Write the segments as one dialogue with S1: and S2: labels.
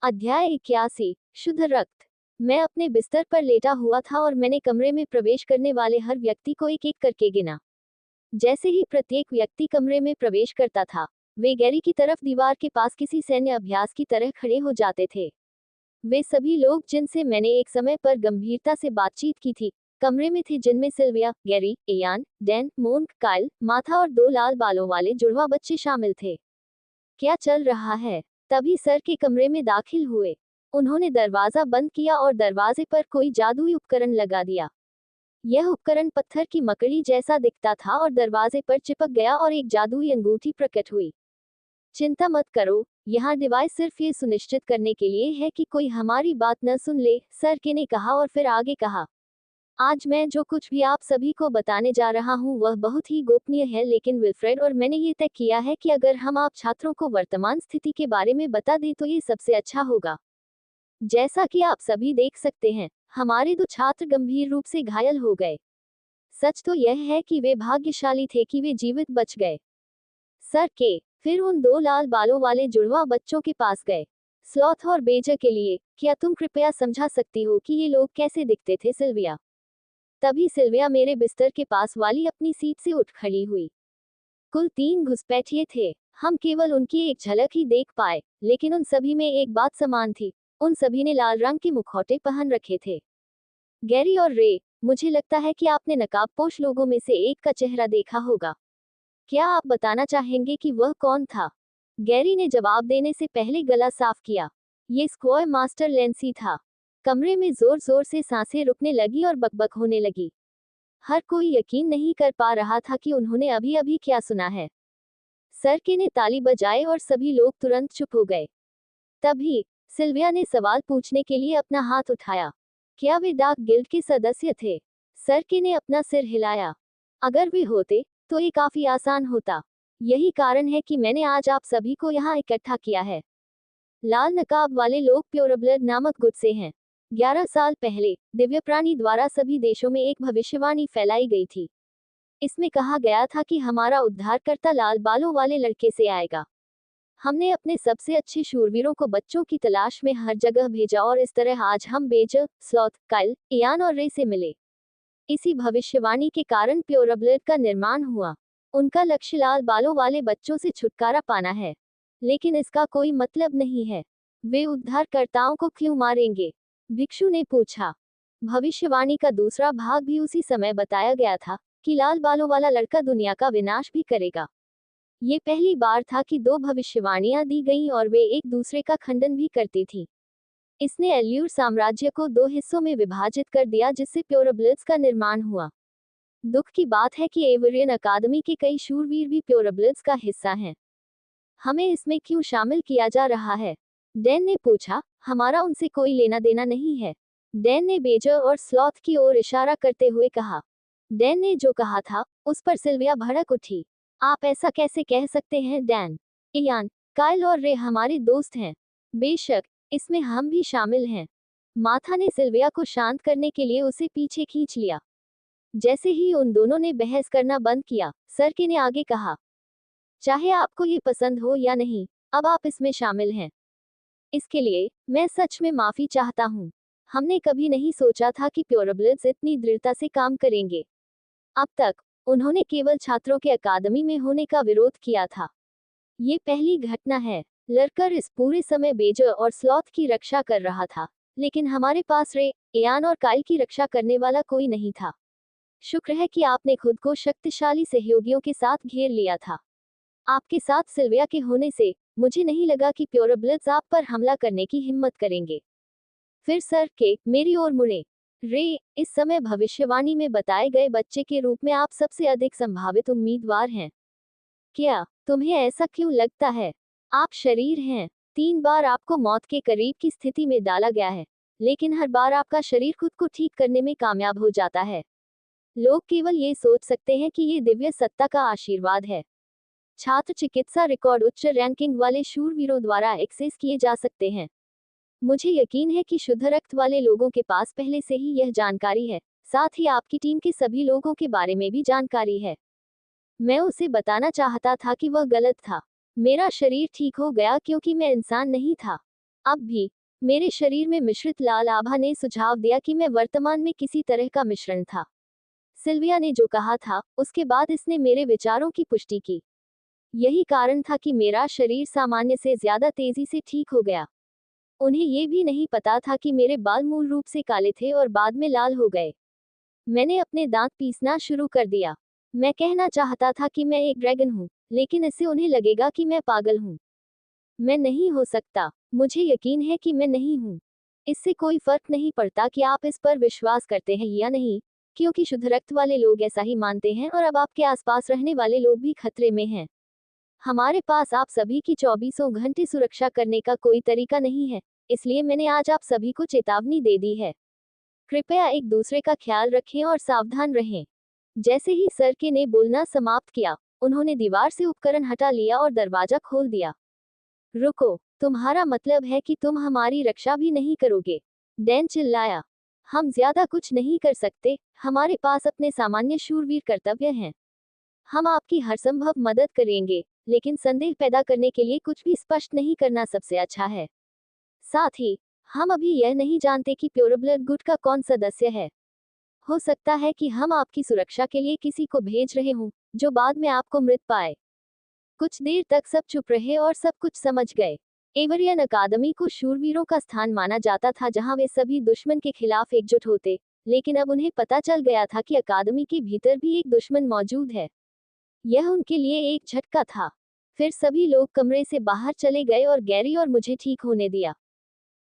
S1: अध्याय 81 शुद्ध रक्त। मैं अपने बिस्तर पर लेटा हुआ था और मैंने कमरे में प्रवेश करने वाले हर व्यक्ति को एक एक करके गिना। जैसे ही प्रत्येक व्यक्ति कमरे में प्रवेश करता था, वे गैरी की तरफ दीवार के पास किसी सैन्य अभ्यास की तरह खड़े हो जाते थे। वे सभी लोग जिनसे मैंने एक समय पर गंभीरता से बातचीत की थी, कमरे में थे, जिनमें Sylvia, Gary, Ian, Dan, Monk, Kyle, Martha और दो लाल बालों वाले जुड़वा बच्चे शामिल थे। क्या चल रहा है? तभी सर के कमरे में दाखिल हुए। उन्होंने दरवाजा बंद किया और दरवाजे पर कोई जादुई उपकरण लगा दिया। यह उपकरण पत्थर की मकड़ी जैसा दिखता था और दरवाजे पर चिपक गया और एक जादुई अंगूठी प्रकट हुई। चिंता मत करो, यह डिवाइस सिर्फ ये सुनिश्चित करने के लिए है कि कोई हमारी बात न सुन ले, सर के ने कहा और फिर आगे कहा। आज मैं जो कुछ भी आप सभी को बताने जा रहा हूँ वह बहुत ही गोपनीय है, लेकिन विल्फ्रेड और मैंने ये तय किया है कि अगर हम आप छात्रों को वर्तमान स्थिति के बारे में बता दें तो ये सबसे अच्छा होगा। जैसा कि आप सभी देख सकते हैं, हमारे दो छात्र गंभीर रूप से घायल हो गए। सच तो यह है कि वे भाग्यशाली थे कि वे जीवित बच गए। सर के फिर उन दो लाल बालों वाले जुड़वा बच्चों के पास गए। स्लॉथ और बेजर के लिए, क्या तुम कृपया समझा सकती हो कि ये लोग कैसे दिखते थे, सिल्विया? तभी सिल्विया मेरे बिस्तर के पास वाली अपनी सीट से उठ खड़ी हुई। कुल 3 घुसपैठिए थे। हम केवल उनकी एक झलक ही देख पाए, लेकिन उन सभी में एक बात समान थी, उन सभी ने लाल रंग के मुखौटे पहन रखे थे। गैरी और रे, मुझे लगता है कि आपने नकाबपोश लोगों में से एक का चेहरा देखा होगा। क्या आप बताना चाहेंगे कि वह कौन था? गैरी ने जवाब देने से पहले गला साफ किया। ये स्क्वायर मास्टर लेंसी था। कमरे में जोर जोर से सांसें रुकने लगी और बकबक होने लगी। हर कोई यकीन नहीं कर पा रहा था कि उन्होंने अभी अभी क्या सुना है। सर के ने ताली बजाई और सभी लोग तुरंत चुप हो गए। तभी सिल्विया ने सवाल पूछने के लिए अपना हाथ उठाया। क्या वे डार्क गिल्ड के सदस्य थे? सर के ने अपना सिर हिलाया। अगर वे होते तो ये काफी आसान होता। यही कारण है कि मैंने आज आप सभी को यहाँ इकट्ठा किया है। लाल नकाब वाले लोग प्योरब्लड नामक गुट से हैं। 11 साल पहले दिव्य प्राणी द्वारा सभी देशों में एक भविष्यवाणी फैलाई गई थी। इसमें कहा गया था कि हमारा उद्धारकर्ता लाल बालों वाले लड़के से आएगा। हमने अपने सबसे अच्छे शूरवीरों को बच्चों की तलाश में हर जगह भेजा और इस तरह आज हम बेजर, स्लॉथ, काइल, इयान और रे से मिले। इसी भविष्यवाणी के कारण प्योरब्लड का निर्माण हुआ। उनका लक्ष्य लाल बालों वाले बच्चों से छुटकारा पाना है। लेकिन इसका कोई मतलब नहीं है। वे उद्धारकर्ताओं को क्यों मारेंगे? भिक्षु ने पूछा। भविष्यवाणी का दूसरा भाग भी उसी समय बताया गया था कि लाल बालों वाला लड़का दुनिया का विनाश भी करेगा। ये पहली बार था कि दो भविष्यवाणियां दी गईं और वे एक दूसरे का खंडन भी करती थीं। इसने एल्यूर साम्राज्य को 2 हिस्सों में विभाजित कर दिया, जिससे प्योरब्लड्स का निर्माण हुआ। दुख की बात है कि एवरियन अकादमी के कई शूरवीर भी प्योरब्लड्स का हिस्सा हैं। हमें इसमें क्यों शामिल किया जा रहा है? डैन ने पूछा। हमारा उनसे कोई लेना देना नहीं है, डैन ने बेजर और स्लॉथ की ओर इशारा करते हुए कहा। डैन ने जो कहा था, उस पर सिल्विया भड़क उठी। आप ऐसा कैसे कह सकते हैं, डैन? इयान, काइल और रे हमारे दोस्त हैं। बेशक, इसमें हम भी शामिल हैं। माथा ने सिल्विया को शांत करने के लिए उसे पीछे खींच लिया। जैसे ही उन दोनों ने बहस करना बंद किया, सर के ने आगे कहा। चाहे आपको ये पसंद हो या नहीं, अब आप इसमें शामिल हैं। इसके लिए मैं सच में माफी चाहता हूँ। हमने कभी नहीं सोचा था कि प्योरब्लड्स इतनी दृढ़ता से काम करेंगे। अब तक उन्होंने केवल छात्रों के अकादमी में होने का विरोध किया था। ये पहली घटना है। लड़कर इस पूरे समय बेजर और स्लॉथ की रक्षा कर रहा था, लेकिन हमारे पास रे, इयान और काइल की रक्षा करने वाला कोई नहीं था। शुक्र है कि आपने खुद को शक्तिशाली सहयोगियों के साथ घेर लिया था। आपके साथ सिल्विया के होने से मुझे नहीं लगा कि प्योरब्लड्स आप पर हमला करने की हिम्मत करेंगे। फिर सर के मेरी ओर मुड़े। रे, इस समय भविष्यवाणी में बताए गए बच्चे के रूप में आप सबसे अधिक संभावित उम्मीदवार हैं। क्या तुम्हें ऐसा क्यों लगता है? आप शरीर हैं। 3 बार आपको मौत के करीब की स्थिति में डाला गया है, लेकिन हर बार आपका शरीर खुद को ठीक करने में कामयाब हो जाता है। लोग केवल ये सोच सकते हैं कि ये दिव्य सत्ता का आशीर्वाद है। छात्र चिकित्सा रिकॉर्ड उच्च रैंकिंग वाले शूरवीरों द्वारा एक्सेस किए जा सकते हैं। मुझे यकीन है कि शुद्ध रक्त वाले लोगों के पास पहले से ही यह जानकारी है, साथ ही आपकी टीम के सभी लोगों के बारे में भी जानकारी है। मैं उसे बताना चाहता था कि वह गलत था। मेरा शरीर ठीक हो गया क्योंकि मैं इंसान नहीं था। अब भी मेरे शरीर में मिश्रित लाल आभा ने सुझाव दिया कि मैं वर्तमान में किसी तरह का मिश्रण था। सिल्विया ने जो कहा था, उसके बाद इसने मेरे विचारों की पुष्टि की। यही कारण था कि मेरा शरीर सामान्य से ज्यादा तेजी से ठीक हो गया। उन्हें ये भी नहीं पता था कि मेरे बाल मूल रूप से काले थे और बाद में लाल हो गए। मैंने अपने दांत पीसना शुरू कर दिया। मैं कहना चाहता था कि मैं एक ड्रैगन हूँ, लेकिन इससे उन्हें लगेगा कि मैं पागल हूँ। मैं नहीं हो सकता। मुझे यकीन है कि मैं नहीं हूँ। इससे कोई फर्क नहीं पड़ता कि आप इस पर विश्वास करते हैं या नहीं, क्योंकि शुद्ध रक्त वाले लोग ऐसा ही मानते हैं और अब आपके आसपास रहने वाले लोग भी खतरे में हैं। हमारे पास आप सभी की 24 घंटे सुरक्षा करने का कोई तरीका नहीं है, इसलिए मैंने आज आप सभी को चेतावनी दे दी है। कृपया एक दूसरे का ख्याल रखें और सावधान रहें। जैसे ही सरके ने बोलना समाप्त किया, उन्होंने दीवार से उपकरण हटा लिया और दरवाजा खोल दिया। रुको, तुम्हारा मतलब है कि तुम हमारी रक्षा भी नहीं करोगे? डैन चिल्लाया। हम ज्यादा कुछ नहीं कर सकते, हमारे पास अपने सामान्य शूरवीर कर्तव्य हैं। हम आपकी हर संभव मदद करेंगे, लेकिन संदेह पैदा करने के लिए कुछ भी स्पष्ट नहीं करना सबसे अच्छा है। साथ ही, हम अभी यह नहीं जानते कि प्योरब्लड गुट का कौन सदस्य है। हो सकता है कि हम आपकी सुरक्षा के लिए किसी को भेज रहे हों, जो बाद में आपको मृत पाए। कुछ देर तक सब चुप रहे और सब कुछ समझ गए। एवरियन अकादमी को शूरवीरों का स्थान माना जाता था जहां वे सभी दुश्मन के खिलाफ एकजुट होते, लेकिन अब उन्हें पता चल गया था कि अकादमी के भीतर भी एक दुश्मन मौजूद है। यह उनके लिए एक झटका था। फिर सभी लोग कमरे से बाहर चले गए और गैरी और मुझे ठीक होने दिया।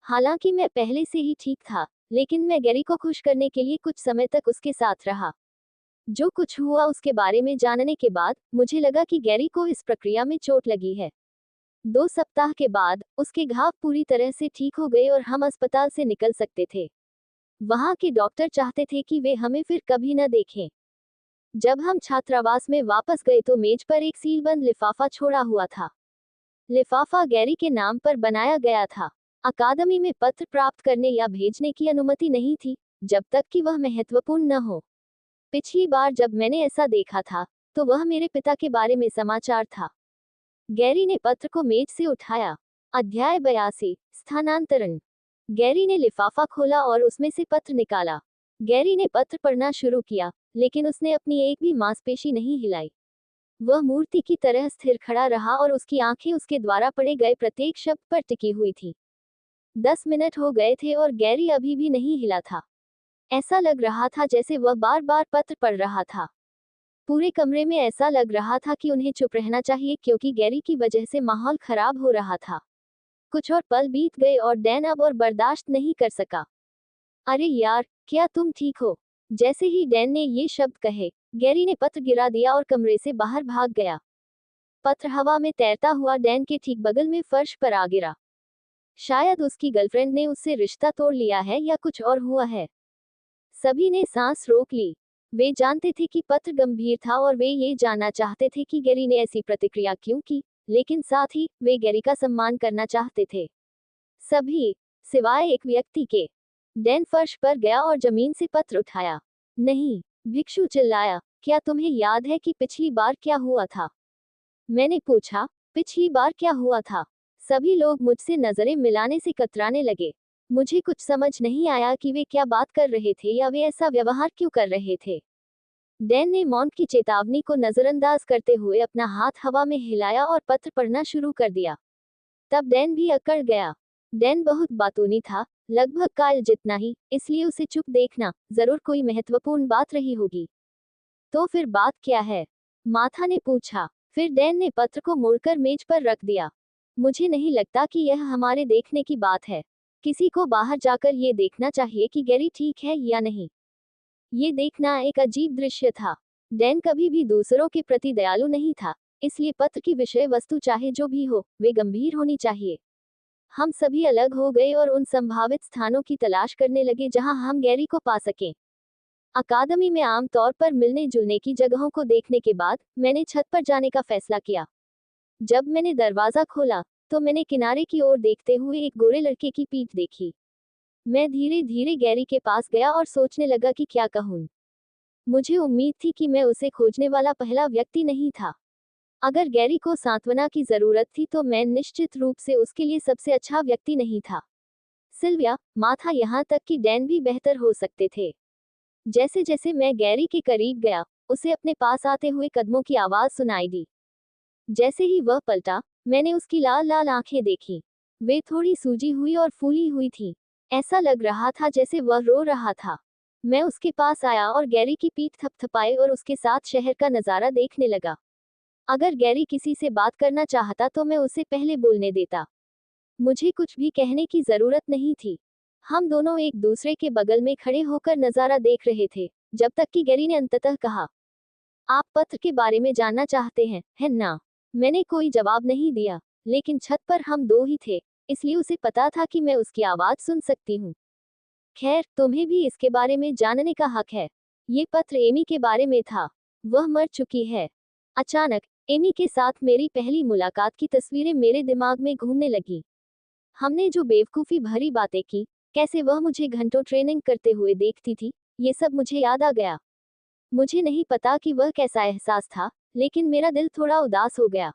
S1: हालांकि मैं पहले से ही ठीक था, लेकिन मैं गैरी को खुश करने के लिए कुछ समय तक उसके साथ रहा। जो कुछ हुआ उसके बारे में जानने के बाद मुझे लगा कि गैरी को इस प्रक्रिया में चोट लगी है। 2 सप्ताह के बाद उसके घाव पूरी तरह से ठीक हो गए और हम अस्पताल से निकल सकते थे। वहां के डॉक्टर चाहते थे कि वे हमें फिर कभी न देखें। जब हम छात्रावास में वापस गए तो मेज पर एक सीलबंद लिफाफा छोड़ा हुआ था। लिफाफा गैरी के नाम पर बनाया गया था। अकादमी में पत्र प्राप्त करने या भेजने की अनुमति नहीं थी, जब तक कि वह महत्वपूर्ण न हो। पिछली बार जब मैंने ऐसा देखा था, तो वह मेरे पिता के बारे में समाचार था। गैरी ने पत्र को मेज से उठाया। अध्याय 82, स्थानांतरण। गैरी ने लिफाफा खोला और उसमें से पत्र निकाला। गैरी ने पत्र पढ़ना शुरू किया, लेकिन उसने अपनी एक भी मांसपेशी नहीं हिलाई। वह मूर्ति की तरह स्थिर खड़ा रहा और उसकी आंखें उसके द्वारा पढ़े गए प्रत्येक शब्द पर टिकी हुई थी। 10 मिनट हो गए थे और गैरी अभी भी नहीं हिला था। ऐसा लग रहा था जैसे वह बार बार पत्र पढ़ रहा था। पूरे कमरे में ऐसा लग रहा था कि उन्हें चुप रहना चाहिए क्योंकि गैरी की वजह से माहौल खराब हो रहा था। कुछ और पल बीत गए और डैन अब और बर्दाश्त नहीं कर सका। अरे यार, क्या तुम ठीक हो? जैसे ही डैन ने ये शब्द कहे, गैरी ने पत्र गिरा दिया और कमरे से बाहर भाग गया। पत्र हवा में तैरता हुआ डैन के ठीक बगल में फर्श पर आ गिरा। शायद उसकी गर्लफ्रेंड ने उससे रिश्ता तोड़ लिया है या कुछ और हुआ है। सभी ने सांस रोक ली। वे जानते थे कि पत्र गंभीर था और वे ये जानना चाहते थे कि गैरी ने ऐसी प्रतिक्रिया क्यों की, लेकिन साथ ही वे गैरी का सम्मान करना चाहते थे। सभी, सिवाय एक व्यक्ति के। डैन फर्श पर गया और जमीन से पत्र उठाया। नहीं, भिक्षु चिल्लाया, क्या तुम्हें याद है कि पिछली बार क्या हुआ था? मैंने पूछा, पिछली बार क्या हुआ था? सभी लोग मुझसे नजरें मिलाने से कतराने लगे। मुझे कुछ समझ नहीं आया कि वे क्या बात कर रहे थे या वे ऐसा व्यवहार क्यों कर रहे थे। डैन ने मौन की चेतावनी को नजरअंदाज करते हुए अपना हाथ हवा में हिलाया और पत्र पढ़ना शुरू कर दिया। तब डैन भी अकड़ गया। डैन बहुत बातूनी था, लगभग कायल जितना ही, इसलिए उसे चुप देखना, जरूर कोई महत्वपूर्ण बात रही होगी। तो फिर बात क्या है? माथा ने पूछा। फिर डैन ने पत्र को मोड़कर मेज पर रख दिया। मुझे नहीं लगता कि यह हमारे देखने की बात है। किसी को बाहर जाकर ये देखना चाहिए कि गैरी ठीक है या नहीं। ये देखना एक अजीब दृश्य था। डैन कभी भी दूसरों के प्रति दयालु नहीं था, इसलिए पत्र की विषय वस्तु चाहे जो भी हो, वे गंभीर होनी चाहिए। हम सभी अलग हो गए और उन संभावित स्थानों की तलाश करने लगे जहां हम गैरी को पा सकें। अकादमी में आमतौर पर मिलने जुलने की जगहों को देखने के बाद मैंने छत पर जाने का फैसला किया। जब मैंने दरवाजा खोला, तो मैंने किनारे की ओर देखते हुए एक गोरे लड़के की पीठ देखी। मैं धीरे धीरे गैरी के पास गया और सोचने लगा कि क्या कहूं। मुझे उम्मीद थी कि मैं उसे खोजने वाला पहला व्यक्ति नहीं था। अगर गैरी को सांत्वना की जरूरत थी तो मैं निश्चित रूप से उसके लिए सबसे अच्छा व्यक्ति नहीं था। सिल्विया, माथा यहाँ तक कि डैन भी बेहतर हो सकते थे। जैसे जैसे मैं गैरी के करीब गया, उसे अपने पास आते हुए कदमों की आवाज सुनाई दी। जैसे ही वह पलटा, मैंने उसकी लाल लाल आंखें देखी। वे थोड़ी सूजी हुई और फूली हुई थी। ऐसा लग रहा था जैसे वह रो रहा था। मैं उसके पास आया और गैरी की पीठ थपथपाई और उसके साथ शहर का नजारा देखने लगा। अगर गैरी किसी से बात करना चाहता तो मैं उसे पहले बोलने देता। मुझे कुछ भी कहने की जरूरत नहीं थी। हम दोनों एक दूसरे के बगल में खड़े होकर नजारा देख रहे थे, जब तक कि गैरी ने अंततः कहा, आप पत्र के बारे में जानना चाहते हैं, है ना? मैंने कोई जवाब नहीं दिया, लेकिन छत पर हम दो ही थे, इसलिए उसे पता था कि मैं उसकी आवाज सुन सकती हूँ। खैर, तुम्हें भी इसके बारे में जानने का हक है। ये पत्र एमी के बारे में था। वह मर चुकी है। अचानक, एमी के साथ मेरी पहली मुलाकात की तस्वीरें मेरे दिमाग में घूमने लगी। हमने जो बेवकूफ़ी भरी बातें की, कैसे वह मुझे घंटों ट्रेनिंग करते हुए देखती थी, ये सब मुझे याद आ गया। मुझे नहीं पता कि वह कैसा एहसास था, लेकिन मेरा दिल थोड़ा उदास हो गया।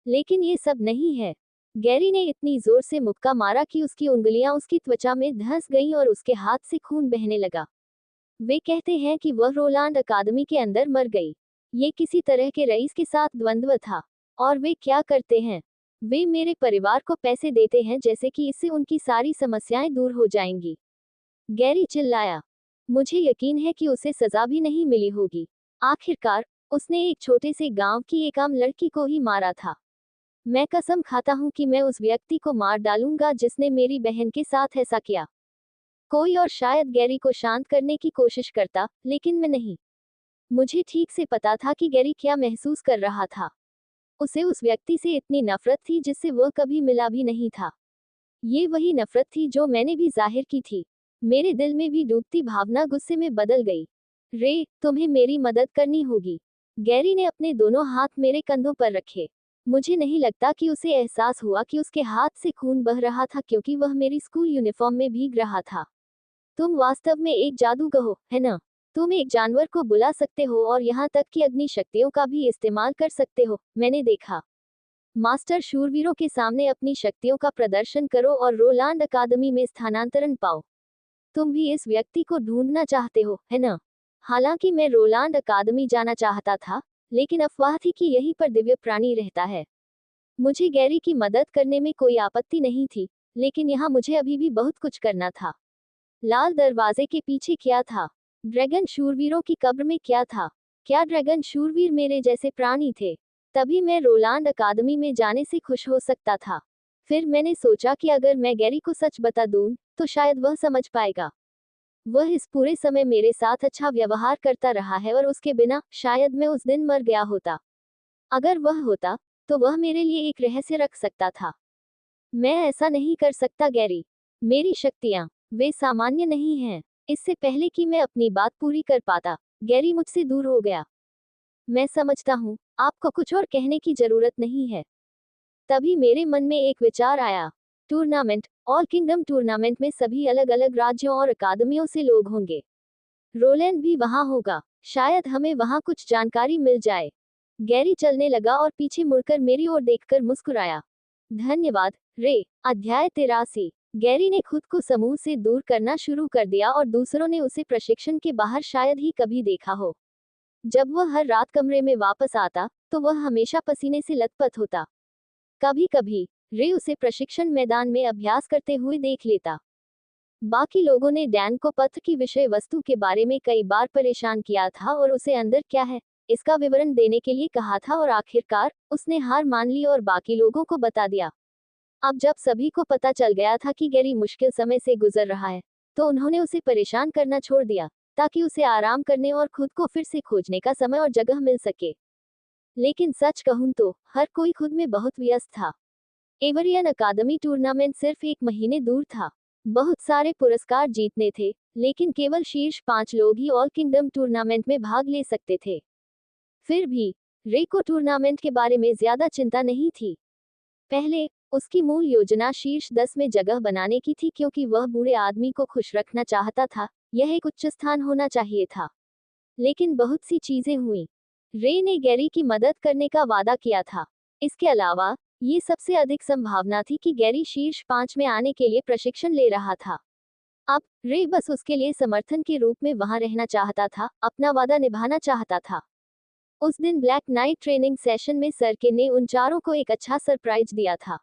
S1: लेकिन ये सब नहीं है। गैरी ने इतनी जोर से मुक्का मारा कि उसकी उंगलियां उसकी त्वचा में धंस गईं और उसके हाथ से खून बहने लगा। वे कहते हैं कि वह रोलांड अकादमी के अंदर मर गई। ये किसी तरह के रईस के साथ द्वंद्व था। और वे क्या करते हैं? वे मेरे परिवार को पैसे देते हैं जैसे कि इससे उनकी सारी समस्याएं दूर हो जाएंगी। गैरी चिल्लाया। मुझे यकीन है कि उसे सजा भी नहीं मिली होगी। आखिरकार, उसने एक छोटे से गांव की एक आम लड़की को ही मारा था। मैं कसम खाता हूं कि मैं उस व्यक्ति को मार डालूंगा जिसने मेरी बहन के साथ ऐसा किया। कोई और शायद गैरी को शांत करने की कोशिश करता, लेकिन मैं नहीं। मुझे ठीक से पता था कि गैरी क्या महसूस कर रहा था। उसे उस व्यक्ति से इतनी नफरत थी जिससे वह कभी मिला भी नहीं था। ये वही नफरत थी जो मैंने भी जाहिर की थी। मेरे दिल में भी डूबती भावना गुस्से में बदल गई। रे, तुम्हें मेरी मदद करनी होगी। गैरी ने अपने दोनों हाथ मेरे कंधों पर रखे। मुझे नहीं लगता कि उसे एहसास हुआ कि उसके हाथ से खून बह रहा था क्योंकि वह मेरी स्कूल यूनिफॉर्म में भीग रहा था। तुम वास्तव में एक जादूगर हो, है ना? तुम एक जानवर को बुला सकते हो और यहाँ तक कि अग्नि शक्तियों का भी इस्तेमाल कर सकते हो, मैंने देखा। मास्टर शूरवीरों के सामने अपनी शक्तियों का प्रदर्शन करो और रोलांड अकादमी में स्थानांतरण पाओ। तुम भी इस व्यक्ति को ढूंढना चाहते हो, है ना? हालांकि मैं रोलांड अकादमी जाना चाहता था, लेकिन अफवाह थी कि यहीं पर दिव्य प्राणी रहता है। मुझे गैरी की मदद करने में कोई आपत्ति नहीं थी, लेकिन यहाँ मुझे अभी भी बहुत कुछ करना था। लाल दरवाजे के पीछे क्या था? ड्रैगन शूरवीरों की कब्र में क्या था? क्या ड्रैगन शूरवीर मेरे जैसे प्राणी थे? तभी मैं रोलांड अकादमी में जाने से खुश हो सकता था। फिर मैंने सोचा कि अगर मैं गैरी को सच बता दूं, तो शायद वह समझ पाएगा। वह इस पूरे समय मेरे साथ अच्छा व्यवहार करता रहा है और उसके बिना शायद मैं उस दिन मर गया होता। अगर वह होता, तो वह मेरे लिए एक रहस्य रख सकता था। मैं ऐसा नहीं कर सकता गैरी। मेरी शक्तियां, वे सामान्य नहीं हैं। इससे पहले कि मैं अपनी बात पूरी कर पाता, गैरी मुझसे दूर हो गया। मैं समझता हूँ, आपको कुछ और कहने की जरूरत नहीं है। तभी मेरे मन में एक विचार आया। टूर्नामेंट, ऑल किंगडम टूर्नामेंट में सभी अलग अलग राज्यों और अकादमियों से लोग होंगे। रोलैंड भी वहां होगा। शायद हमें वहां कुछ जानकारी मिल जाए। गैरी चलने लगा और पीछे मुड़कर मेरी ओर देखकर मुस्कुराया। धन्यवाद, रे। अध्याय 83। गैरी ने खुद को समूह से दूर करना शुरू कर दिया और दूसरों ने उसे प्रशिक्षण के बाहर शायद ही कभी देखा हो। जब वह हर रात कमरे में वापस आता, तो वह हमेशा पसीने से लथपथ होता। कभी कभी रे उसे प्रशिक्षण मैदान में अभ्यास करते हुए देख लेता। बाकी लोगों ने डैन को पत्र की विषय वस्तु के बारे में कई बार परेशान किया था और उसे अंदर क्या है, इसका विवरण देने के लिए कहा था और आखिरकार उसने हार मान ली और बाकी लोगों को बता दिया। अब जब सभी को पता चल गया था कि गैरी मुश्किल समय से गुजर रहा है, तो उन्होंने उसे परेशान करना छोड़ दिया, ताकि उसे आराम करने और खुद को फिर से खोजने का समय और जगह मिल सके। लेकिन सच कहूं तो हर कोई खुद में बहुत व्यस्त था। एवरियन अकादमी टूर्नामेंट सिर्फ एक महीने दूर था। बहुत सारे पुरस्कार जीतने थे, लेकिन केवल शीर्ष 5 लोग ही ऑल किंगडम टूर्नामेंट में भाग ले सकते थे। फिर भी रे को टूर्नामेंट के बारे में ज्यादा चिंता नहीं थी। पहले, उसकी मूल योजना शीर्ष 10 में जगह बनाने की थी क्योंकि वह बूढ़े आदमी को खुश रखना चाहता था। यह एक उच्च स्थान होना चाहिए था। लेकिन बहुत सी चीजें हुई। रे ने गैरी की मदद करने का वादा किया था। इसके अलावा ये सबसे अधिक संभावना थी कि गैरी शीर्ष 5 में आने के लिए प्रशिक्षण ले रहा था। अब रे बस उसके लिए समर्थन के रूप में वहां रहना चाहता था, अपना वादा निभाना चाहता था। उस दिन ब्लैक नाइट ट्रेनिंग सेशन में सरके ने उन चारों को एक अच्छा सरप्राइज दिया था।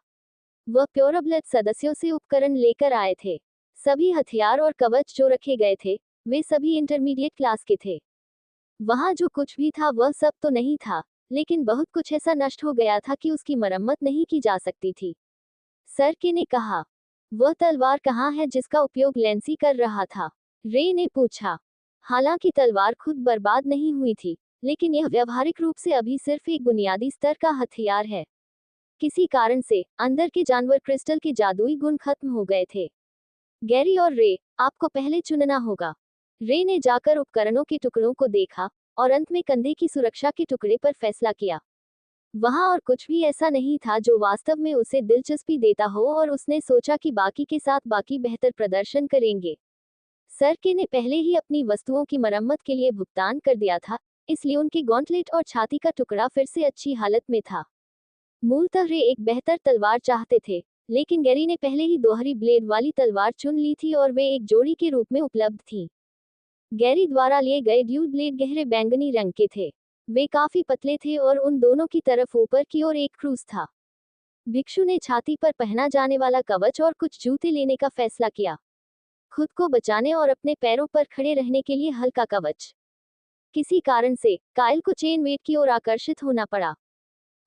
S1: वह प्योरब्लड सदस्यों से उपकरण लेकर आए थे। सभी हथियार और कवच जो रखे गए थे, वे सभी इंटरमीडिएट क्लास के थे। वहां जो कुछ भी था वह सब तो नहीं था, लेकिन बहुत कुछ ऐसा नष्ट हो गया था कि उसकी मरम्मत नहीं की जा सकती थी। सरके ने कहा, वह तलवार कहाँ है जिसका उपयोग लेंसी कर रहा था? रे ने पूछा। हालांकि तलवार खुद बर्बाद नहीं हुई थी, लेकिन यह व्यावहारिक रूप से अभी सिर्फ एक बुनियादी स्तर का हथियार है। किसी कारण से अंदर के जानवर क्रिस्टल के जादुई गुण खत्म हो गए थे। गैरी और रे, आपको पहले चुनना होगा। रे ने जाकर उपकरणों के टुकड़ों को देखा और अंत में कंधे की सुरक्षा के टुकड़े पर फैसला किया। वहां और कुछ भी ऐसा नहीं था जो वास्तव में उसे दिलचस्पी देता हो और उसने सोचा कि बाकी के साथ बाकी बेहतर प्रदर्शन करेंगे। सरके ने पहले ही अपनी वस्तुओं की मरम्मत के लिए भुगतान कर दिया था, इसलिए उनके गॉन्टलेट और छाती का टुकड़ा फिर से अच्छी हालत में था। मूलतः रे एक बेहतर तलवार चाहते थे, लेकिन गैरी ने पहले ही दोहरी ब्लेड वाली तलवार चुन ली थी और वे एक जोड़ी के रूप में उपलब्ध थी। गैरी द्वारा लिए गए ड्यूल ब्लेड गहरे बैंगनी रंग के थे। वे काफी पतले थे और उन दोनों की तरफ ऊपर की ओर एक क्रूज था। भिक्षु ने छाती पर पहना जाने वाला कवच और कुछ जूते लेने का फैसला किया। खुद को बचाने और अपने पैरों पर खड़े रहने के लिए हल्का कवच। किसी कारण से काइल को चेन वेट की ओर आकर्षित होना पड़ा।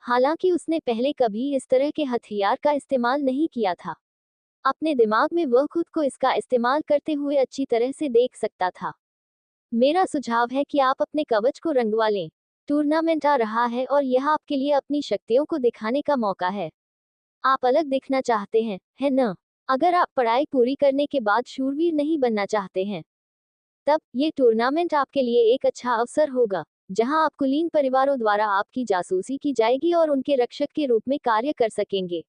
S1: हालांकि उसने पहले कभी इस तरह के हथियार का इस्तेमाल नहीं किया था। अपने दिमाग में वह खुद को इसका इस्तेमाल करते हुए अच्छी तरह से देख सकता था। मेरा सुझाव है कि आप अपने कवच को रंगवा लें। टूर्नामेंट आ रहा है और यह आपके लिए अपनी शक्तियों को दिखाने का मौका है। आप अलग दिखना चाहते हैं, है न? अगर आप पढ़ाई पूरी करने के बाद शूरवीर नहीं बनना चाहते हैं, तब ये टूर्नामेंट आपके लिए एक अच्छा अवसर होगा, जहां आप कुलीन परिवारों द्वारा आपकी जासूसी की जाएगी और उनके रक्षक के रूप में कार्य कर सकेंगे।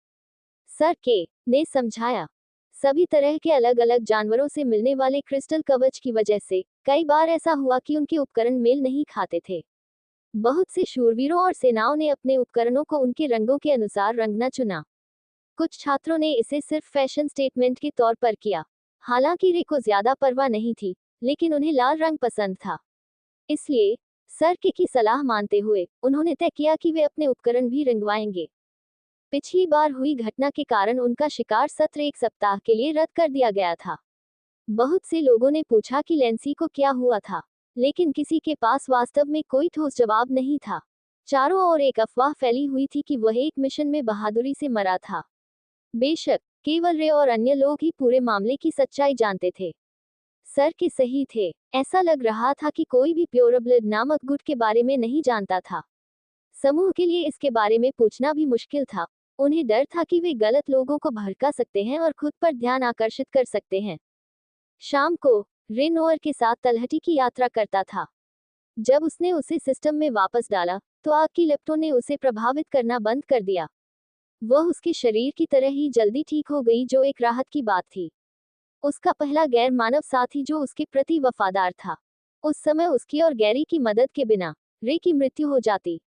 S1: सरके ने समझाया। सभी तरह के अलग अलग जानवरों से मिलने वाले क्रिस्टल कवच की वजह से कई बार ऐसा हुआ कि उनके उपकरण मेल नहीं खाते थे। बहुत से शूरवीरों और सेनाओं ने अपने उपकरणों को उनके रंगों के अनुसार रंगना चुना। कुछ छात्रों ने इसे सिर्फ फैशन स्टेटमेंट के तौर पर किया। हालांकि रे को ज्यादा परवाह नहीं थी, लेकिन उन्हें लाल रंग पसंद था। इसलिए सरके की सलाह मानते हुए उन्होंने तय किया कि वे अपने उपकरण भी रंगवाएंगे। पिछली बार हुई घटना के कारण उनका शिकार सत्र एक सप्ताह के लिए रद्द कर दिया गया था। बहुत से लोगों ने पूछा कि लेंसी को क्या हुआ था, लेकिन किसी के पास वास्तव में कोई ठोस जवाब नहीं था। चारों ओर एक अफवाह फैली हुई थी कि वह एक मिशन में बहादुरी से मरा था। बेशक केवल रे और अन्य लोग ही पूरे मामले की सच्चाई जानते थे। सरके सही थे। ऐसा लग रहा था कि कोई भी प्योरब्लड नामक गुट के बारे में नहीं जानता था। समूह के लिए इसके बारे में पूछना भी मुश्किल था। उन्हें डर था कि वे गलत लोगों को भड़का सकते हैं और खुद पर ध्यान आकर्षित कर सकते हैं। शाम को रे नोअर के साथ तलहटी की यात्रा करता था। जब उसने उसे सिस्टम में वापस डाला, तो आग की लपटों ने उसे प्रभावित करना बंद कर दिया। वह उसके शरीर की तरह ही जल्दी ठीक हो गई, जो एक राहत की बात थी। उसका पहला गैर मानव साथी जो उसके प्रति वफादार था। उस समय उसकी और गैरी की मदद के बिना रे की मृत्यु हो जाती।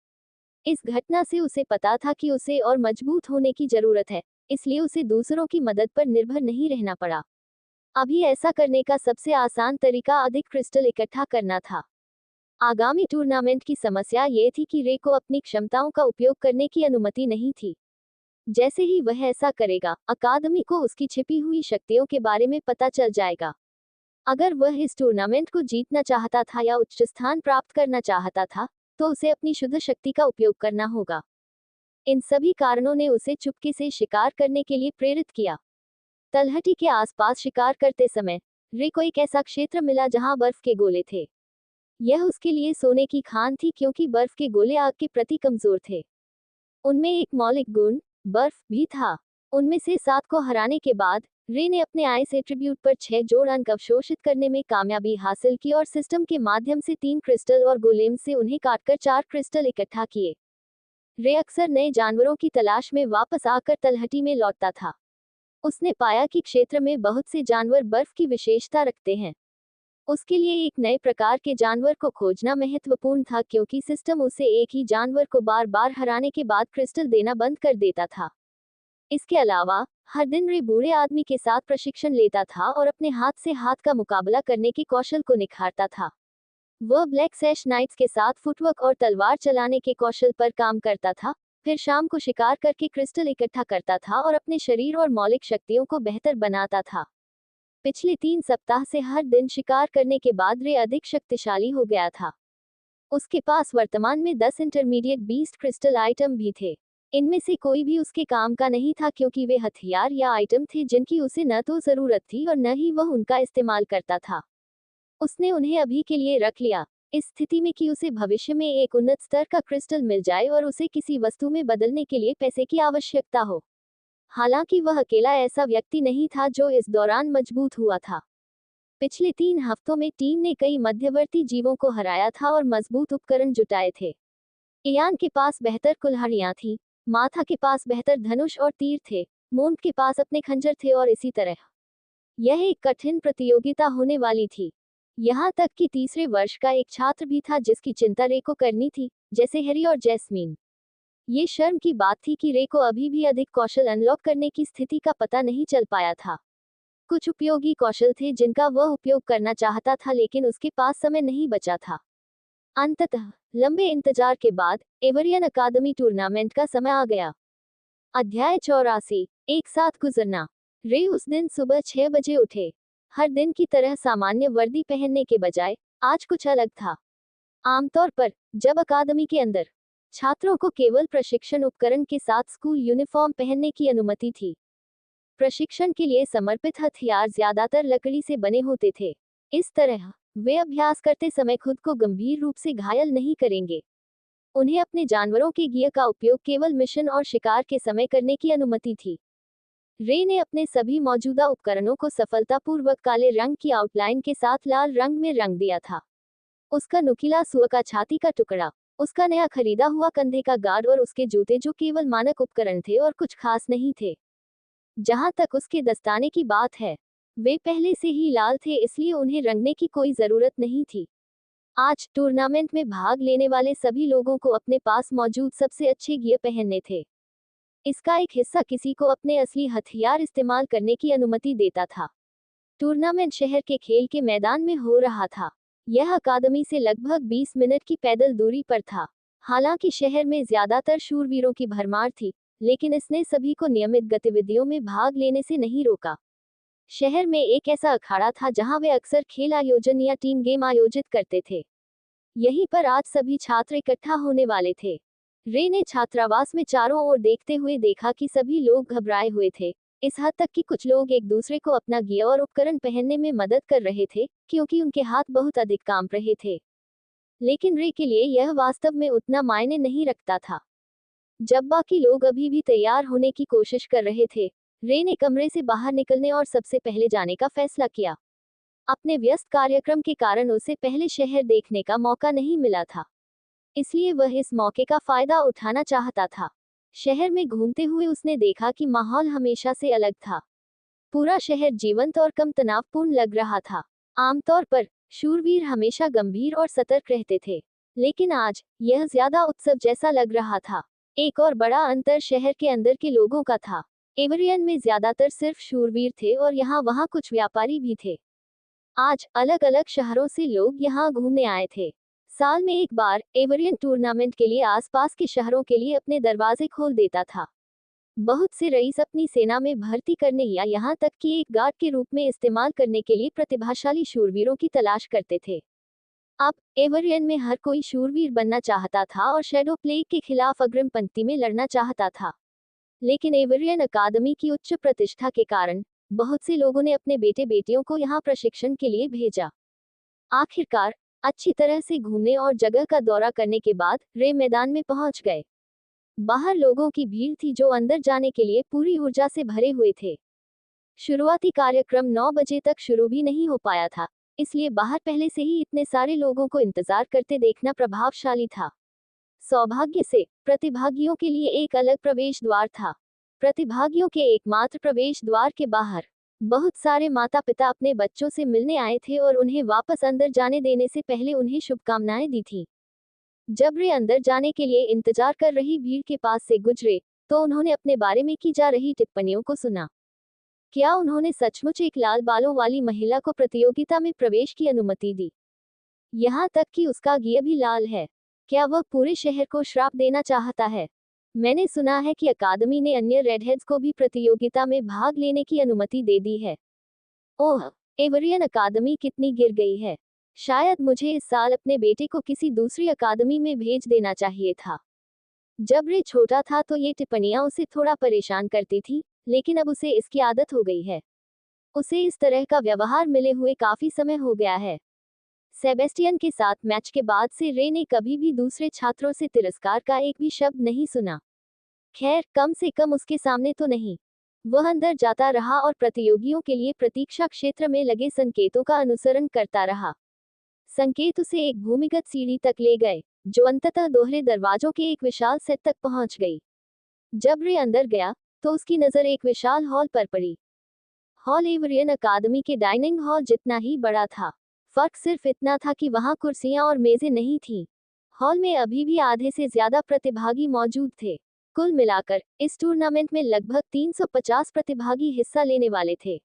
S1: इस घटना से उसे पता था कि उसे और मजबूत होने की जरूरत है, इसलिए उसे दूसरों की मदद पर निर्भर नहीं रहना पड़ा। अभी ऐसा करने का सबसे आसान तरीका अधिक क्रिस्टल इकट्ठा करना था। आगामी टूर्नामेंट की समस्या ये थी कि रे को अपनी क्षमताओं का उपयोग करने की अनुमति नहीं थी। जैसे ही वह ऐसा करेगा, अकादमी को उसकी छिपी हुई शक्तियों के बारे में पता चल जाएगा। अगर वह इस टूर्नामेंट को जीतना चाहता था या उच्च स्थान प्राप्त करना चाहता था, तो उसे अपनी शुद्ध शक्ति का उपयोग करना होगा। इन सभी कारणों ने उसे चुपके से शिकार करने के लिए प्रेरित किया। तलहटी के आसपास शिकार करते समय रे को एक ऐसा क्षेत्र मिला जहां बर्फ के गोले थे। यह उसके लिए सोने की खान थी, क्योंकि बर्फ के गोले आग के प्रति कमजोर थे। उनमें एक मौलिक गुण बर्फ भी था। उनमें से 7 को हराने के बाद रे ने अपने आइस एट्रीब्यूट पर 6 जोड़ अंक अवशोषित करने में कामयाबी हासिल की और सिस्टम के माध्यम से 3 क्रिस्टल और गोलेम से उन्हें काटकर 4 क्रिस्टल इकट्ठा किए। रे अक्सर नए जानवरों की तलाश में वापस आकर तलहटी में लौटता था। उसने पाया कि क्षेत्र में बहुत से जानवर बर्फ की विशेषता रखते हैं। उसके लिए एक नए प्रकार के जानवर को खोजना महत्वपूर्ण था, क्योंकि सिस्टम उसे एक ही जानवर को बार बार हराने के बाद क्रिस्टल देना बंद कर देता था। इसके अलावा हर दिन रे बूढ़े आदमी के साथ प्रशिक्षण लेता था और अपने हाथ से हाथ का मुकाबला करने के कौशल को निखारता था। वह ब्लैक सैश नाइट्स के साथ फुटवर्क और तलवार चलाने के कौशल पर काम करता था, फिर शाम को शिकार करके क्रिस्टल इकट्ठा करता था और अपने शरीर और मौलिक शक्तियों को बेहतर बनाता था। पिछले 3 सप्ताह से हर दिन शिकार करने के बाद रे अधिक शक्तिशाली हो गया था। उसके पास वर्तमान में 10 इंटरमीडिएट बीस्ट क्रिस्टल आइटम भी थे। इनमें से कोई भी उसके काम का नहीं था, क्योंकि वे हथियार या आइटम थे जिनकी उसे न तो जरूरत थी और न ही वह उनका इस्तेमाल करता था। उसने उन्हें अभी के लिए रख लिया, इस स्थिति में कि उसे भविष्य में एक उन्नत स्तर का क्रिस्टल मिल जाए और उसे किसी वस्तु में बदलने के लिए पैसे की आवश्यकता हो। हालांकि वह अकेला ऐसा व्यक्ति नहीं था जो इस दौरान मजबूत हुआ था। पिछले 3 हफ्तों में टीम ने कई मध्यवर्ती जीवों को हराया था और मजबूत उपकरण जुटाए थे। इयान के पास बेहतर कुल्हाड़ियां थी, माथा के पास बेहतर धनुष और तीर थे, मोंट के पास अपने खंजर थे और इसी तरह। यह एक कठिन प्रतियोगिता होने वाली थी। यहाँ तक कि तीसरे वर्ष का एक छात्र भी था जिसकी चिंता रे को करनी थी, जैसे हैरी और जैस्मीन। ये शर्म की बात थी कि रे को अभी भी अधिक कौशल अनलॉक करने की स्थिति का पता नहीं चल पाया था। कुछ उपयोगी कौशल थे जिनका वह उपयोग करना चाहता था, लेकिन उसके पास समय नहीं बचा था। अंततः लंबे इंतजार के बाद एवरियन अकादमी टूर्नामेंट का समय आ गया। अध्याय 84, एक साथ गुजरना। रे उस दिन सुबह 6 बजे उठे। हर दिन की तरह सामान्य वर्दी पहनने के बजाय आज कुछ अलग था। आमतौर पर जब अकादमी के अंदर छात्रों को केवल प्रशिक्षण उपकरण के साथ स्कूल यूनिफॉर्म पहनने की अनुमति थी। प्रशिक्षण के लिए समर्पित हथियार ज्यादातर लकड़ी से बने होते थे। इस तरह वे अभ्यास करते समय खुद को गंभीर रूप से घायल नहीं करेंगे। उन्हें अपने जानवरों के गियर का उपयोग केवल मिशन और शिकार के समय करने की अनुमति थी। रे ने अपने सभी मौजूदा उपकरणों को सफलतापूर्वक काले रंग की आउटलाइन के साथ लाल रंग में रंग दिया था। उसका नुकीला सुअ का छाती का टुकड़ा, उसका नया खरीदा हुआ कंधे का गार्ड और उसके जूते जो केवल मानक उपकरण थे और कुछ खास नहीं थे। जहां तक उसके दस्ताने की बात है, वे पहले से ही लाल थे, इसलिए उन्हें रंगने की कोई जरूरत नहीं थी। आज टूर्नामेंट में भाग लेने वाले सभी लोगों को अपने पास मौजूद सबसे अच्छे गियर पहनने थे। इसका एक हिस्सा किसी को अपने असली हथियार इस्तेमाल करने की अनुमति देता था। टूर्नामेंट शहर के खेल के मैदान में हो रहा था। यह अकादमी से लगभग 20 मिनट की पैदल दूरी पर था। हालांकि शहर में ज्यादातर शूरवीरों की भरमार थी, लेकिन इसने सभी को नियमित गतिविधियों में भाग लेने से नहीं रोका। शहर में एक ऐसा अखाड़ा था जहां वे अक्सर खेल आयोजन या टीम गेम आयोजित करते थे। यहीं पर आज सभी छात्र इकट्ठा होने वाले थे। रे ने छात्रावास में चारों ओर देखते हुए देखा कि सभी लोग घबराए हुए थे, इस हद तक कि कुछ लोग एक दूसरे को अपना गियर और उपकरण पहनने में मदद कर रहे थे, क्योंकि उनके हाथ बहुत अधिक कांप रहे थे। लेकिन रे के लिए यह वास्तव में उतना मायने नहीं रखता था। जब बाकी लोग अभी भी तैयार होने की कोशिश कर रहे थे, रे ने कमरे से बाहर निकलने और सबसे पहले जाने का फैसला किया। अपने व्यस्त कार्यक्रम के कारण उसे पहले शहर देखने का मौका नहीं मिला था, इसलिए वह इस मौके का फायदा उठाना चाहता था। शहर में घूमते हुए उसने देखा कि माहौल हमेशा से अलग था। पूरा शहर जीवंत और कम तनावपूर्ण लग रहा था। आमतौर पर शूरवीर हमेशा गंभीर और सतर्क रहते थे, लेकिन आज यह ज्यादा उत्सव जैसा लग रहा था। एक और बड़ा अंतर शहर के अंदर के लोगों का था। एवरियन में ज्यादातर सिर्फ शूरवीर थे और यहाँ वहाँ कुछ व्यापारी भी थे। आज अलग अलग शहरों से लोग यहाँ घूमने आए थे। साल में एक बार एवरियन टूर्नामेंट के लिए आसपास के शहरों के लिए अपने दरवाजे खोल देता था। बहुत से रईस अपनी सेना में भर्ती करने या यहाँ तक कि एक गार्ड के रूप में इस्तेमाल करने के लिए प्रतिभाशाली शूरवीरों की तलाश करते थे। अब एवरियन में हर कोई शूरवीर बनना चाहता था और शैडो प्लेग के खिलाफ अग्रिम पंक्ति में लड़ना चाहता था। लेकिन एवरियन अकादमी की उच्च प्रतिष्ठा के कारण बहुत से लोगों ने अपने बेटे बेटियों को यहाँ प्रशिक्षण के लिए भेजा। आखिरकार अच्छी तरह से घूमने और जगह का दौरा करने के बाद रे मैदान में पहुंच गए। बाहर लोगों की भीड़ थी जो अंदर जाने के लिए पूरी ऊर्जा से भरे हुए थे। शुरुआती कार्यक्रम 9 बजे तक शुरू भी नहीं हो पाया था, इसलिए बाहर पहले से ही इतने सारे लोगों को इंतजार करते देखना प्रभावशाली था। सौभाग्य से प्रतिभागियों के लिए एक अलग प्रवेश द्वार था। प्रतिभागियों के एकमात्र प्रवेश द्वार के बाहर बहुत सारे माता पिता अपने बच्चों से मिलने आए थे और उन्हें वापस अंदर जाने देने से पहले उन्हें शुभकामनाएं दी थी। जब रे अंदर जाने के लिए इंतजार कर रही भीड़ के पास से गुजरे, तो उन्होंने अपने बारे में की जा रही टिप्पणियों को सुना। क्या उन्होंने सचमुच एक लाल बालों वाली महिला को प्रतियोगिता में प्रवेश की अनुमति दी? यहाँ तक कि उसका गिय भी लाल है। क्या वह पूरे शहर को श्राप देना चाहता है? मैंने सुना है कि अकादमी ने अन्य रेडहेड्स को भी प्रतियोगिता में भाग लेने की अनुमति दे दी है। ओह, एवरियन अकादमी कितनी गिर गई है। शायद मुझे इस साल अपने बेटे को किसी दूसरी अकादमी में भेज देना चाहिए था। जब रे छोटा था तो ये टिप्पणियां उसे थोड़ा परेशान करती थी, लेकिन अब उसे इसकी आदत हो गई है। उसे इस तरह का व्यवहार मिले हुए काफी समय हो गया है। सेबेस्टियन के साथ मैच के बाद से रे ने कभी भी दूसरे छात्रों से तिरस्कार का एक भी शब्द नहीं सुना। खैर, कम से कम उसके सामने तो नहीं। वह अंदर जाता रहा और प्रतियोगियों के लिए प्रतीक्षा क्षेत्र में लगे संकेतों का अनुसरण करता रहा। संकेत उसे एक भूमिगत सीढ़ी तक ले गए, जो अंततः दोहरे दरवाजों के एक विशाल सेट तक पहुंच गई। जब रे अंदर गया, तो उसकी नजर एक विशाल हॉल पर पड़ी। हॉल एवरियन अकादमी के डाइनिंग हॉल जितना ही बड़ा था। फर्क सिर्फ इतना था कि वहां कुर्सियां और मेजें नहीं थीं। हॉल में अभी भी आधे से ज्यादा प्रतिभागी मौजूद थे। कुल मिलाकर इस टूर्नामेंट में लगभग 350 प्रतिभागी हिस्सा लेने वाले थे।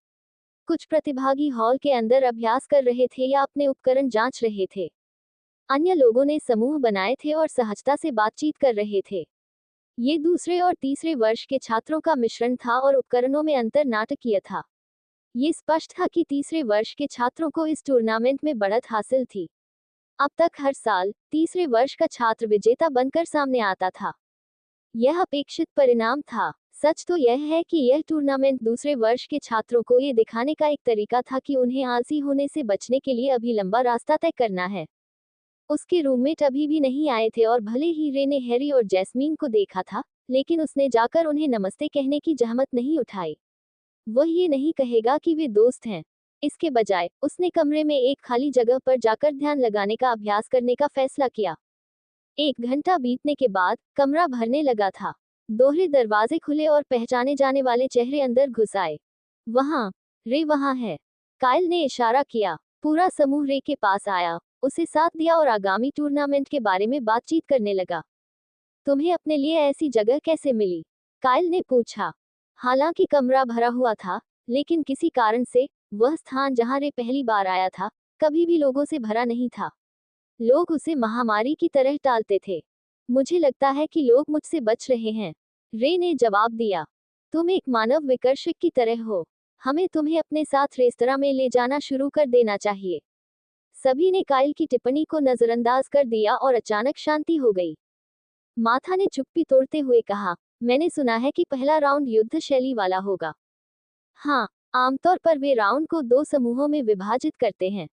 S1: कुछ प्रतिभागी हॉल के अंदर अभ्यास कर रहे थे या अपने उपकरण जांच रहे थे। अन्य लोगों ने समूह बनाए थे और सहजता से बातचीत कर रहे थे। ये दूसरे और तीसरे वर्ष के छात्रों का मिश्रण था और उपकरणों में अंतर नाटकीय था। ये स्पष्ट था कि तीसरे वर्ष के छात्रों को इस टूर्नामेंट में बढ़त हासिल थी। अब तक हर साल तीसरे वर्ष का छात्र विजेता बनकर सामने आता था। यह अपेक्षित परिणाम था। सच तो यह है कि यह टूर्नामेंट दूसरे वर्ष के छात्रों को ये दिखाने का एक तरीका था कि उन्हें आलसी होने से बचने के लिए अभी लंबा रास्ता तय करना है। उसके रूममेट अभी भी नहीं आए थे और भले ही रे ने हैरी और जैस्मीन को देखा था, लेकिन उसने जाकर उन्हें नमस्ते कहने की जहमत नहीं उठाई। वह ये नहीं कहेगा कि वे दोस्त हैं। इसके बजाय उसने कमरे में एक खाली जगह पर जाकर ध्यान लगाने का अभ्यास करने का फैसला किया। 1 घंटा बीतने के बाद कमरा भरने लगा था। दोहरे दरवाजे खुले और पहचाने जाने वाले चेहरे अंदर घुस आए। रे वहां है। काइल ने इशारा किया। पूरा समूह रे के पास आया, उसे साथ दिया और आगामी टूर्नामेंट के बारे में बातचीत करने लगा। तुम्हें अपने लिए ऐसी जगह कैसे मिली? काइल ने पूछा। हालांकि कमरा भरा हुआ था, लेकिन किसी कारण से वह स्थान जहां रे पहली बार आया था, कभी भी लोगों से भरा नहीं था। लोग उसे महामारी की तरह टालते थे। मुझे लगता है कि लोग मुझसे बच रहे हैं, रे ने जवाब दिया। तुम एक मानव विकर्षक की तरह हो। हमें तुम्हें अपने साथ रेस्तरां में ले जाना शुरू कर देना चाहिए। सभी ने काइल की टिप्पणी को नजरअंदाज कर दिया और अचानक शांति हो गई। माथा ने चुप्पी तोड़ते हुए कहा, मैंने सुना है कि पहला राउंड युद्ध शैली वाला होगा। हाँ, आमतौर पर वे राउंड को 2 समूहों में विभाजित करते हैं।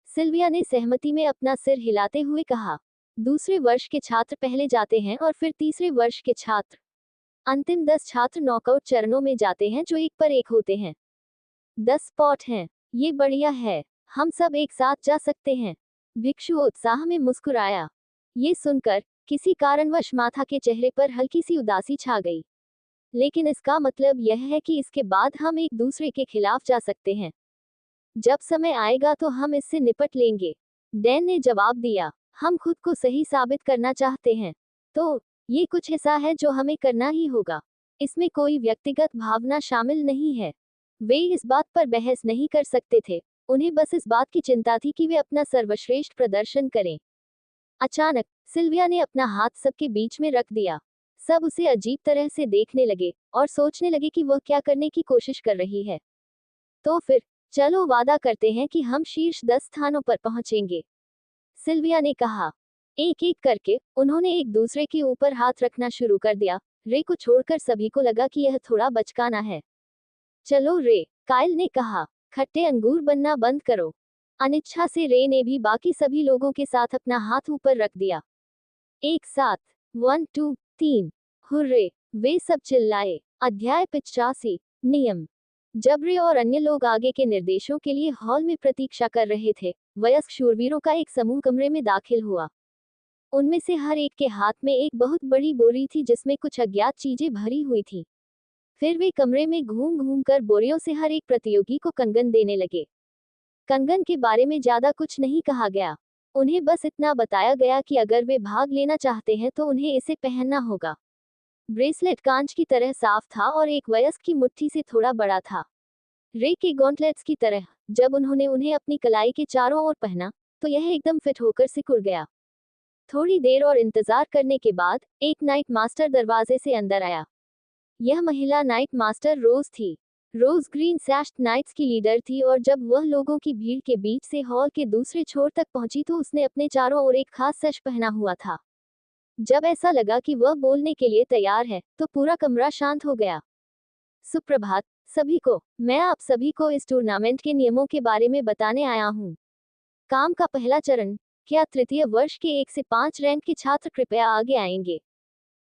S1: सिल्विया ने सहमति में अपना सिर हिलाते हुए कहा। दूसरे वर्ष के छात्र पहले जाते हैं और फिर तीसरे वर्ष के छात्र। अंतिम 10 छात्र नॉकआउट चरणों में जाते हैं जो एक पर एक होते हैं। 10 स्पॉट हैं। ये बढ़िया है। हम सब एक साथ जा सकते हैं। भिक्षु उत्साह में मुस्कुराया। ये सुनकर किसी कारणवश माथा के चेहरे पर हल्की सी उदासी छा गई। लेकिन इसका मतलब यह है कि इसके बाद हम एक दूसरे के खिलाफ जा सकते हैं। जब समय आएगा तो हम इससे निपट लेंगे, डैन ने जवाब दिया। हम खुद को सही साबित करना चाहते हैं, तो ये कुछ ऐसा है जो हमें करना ही होगा। इसमें कोई व्यक्तिगत भावना शामिल नहीं है। वे इस बात पर बहस नहीं कर सकते थे। उन्हें बस इस बात की चिंता थी कि वे अपना सर्वश्रेष्ठ प्रदर्शन करें। अचानक सिल्विया ने अपना हाथ सबके बीच में रख दिया। सब उसे अजीब तरह से देखने लगे और सोचने लगे कि वह क्या करने की कोशिश कर रही है। तो फिर चलो वादा करते हैं कि हम शीर्ष 10 स्थानों पर पहुंचेंगे, सिल्विया ने कहा। एक एक करके उन्होंने एक दूसरे के ऊपर हाथ रखना शुरू कर दिया। रे को छोड़कर सभी को लगा कि यह थोड़ा बचकाना है। चलो रे, काइल ने कहा, खट्टे अंगूर बनना बंद करो। अनिच्छा से रे ने भी बाकी सभी लोगों के साथ अपना हाथ ऊपर रख दिया। एक साथ 1 2 3 हुर्रे, वे सब चिल्लाए। अध्याय 85 नियम। जब रे और अन्य लोग आगे के निर्देशों के लिए हॉल में प्रतीक्षा कर रहे थे, वयस्क शूरवीरों का एक समूह कमरे में दाखिल हुआ। उनमें से हर एक के हाथ में एक बहुत बड़ी बोरी थी जिसमें कुछ अज्ञात चीजें भरी हुई थी। फिर वे कमरे में घूम घूम कर बोरियों से हर एक प्रतियोगी को कंगन देने लगे। कंगन के बारे में ज्यादा कुछ नहीं कहा गया। उन्हें बस इतना बताया गया कि अगर वे भाग लेना चाहते हैं तो उन्हें इसे पहनना होगा। ब्रेसलेट कांच की तरह साफ था और एक वयस्क की मुट्ठी से थोड़ा बड़ा था। रे के गॉन्टलेट्स की तरह। जब उन्होंने उन्हें अपनी कलाई के चारों ओर पहना तो यह एकदम फिट होकर सिकुड़ गया। थोड़ी देर और इंतजार करने के बाद एक नाइट मास्टर दरवाजे से अंदर आया। यह महिला नाइट मास्टर रोज थी। रोज ग्रीन सैश्ड नाइट्स की लीडर थी और जब वह लोगों की भीड़ के बीच से हॉल के दूसरे छोर तक पहुंची तो उसने अपने चारों ओर एक खास सैश पहना हुआ था। जब ऐसा लगा कि वह बोलने के लिए तैयार है तो पूरा कमरा शांत हो गया। सुप्रभात सभी को। मैं आप सभी को इस टूर्नामेंट के नियमों के बारे में बताने आया हूँ। काम का पहला चरण। क्या तृतीय वर्ष के 1 से 5 रैंक के छात्र कृपया आगे आएंगे।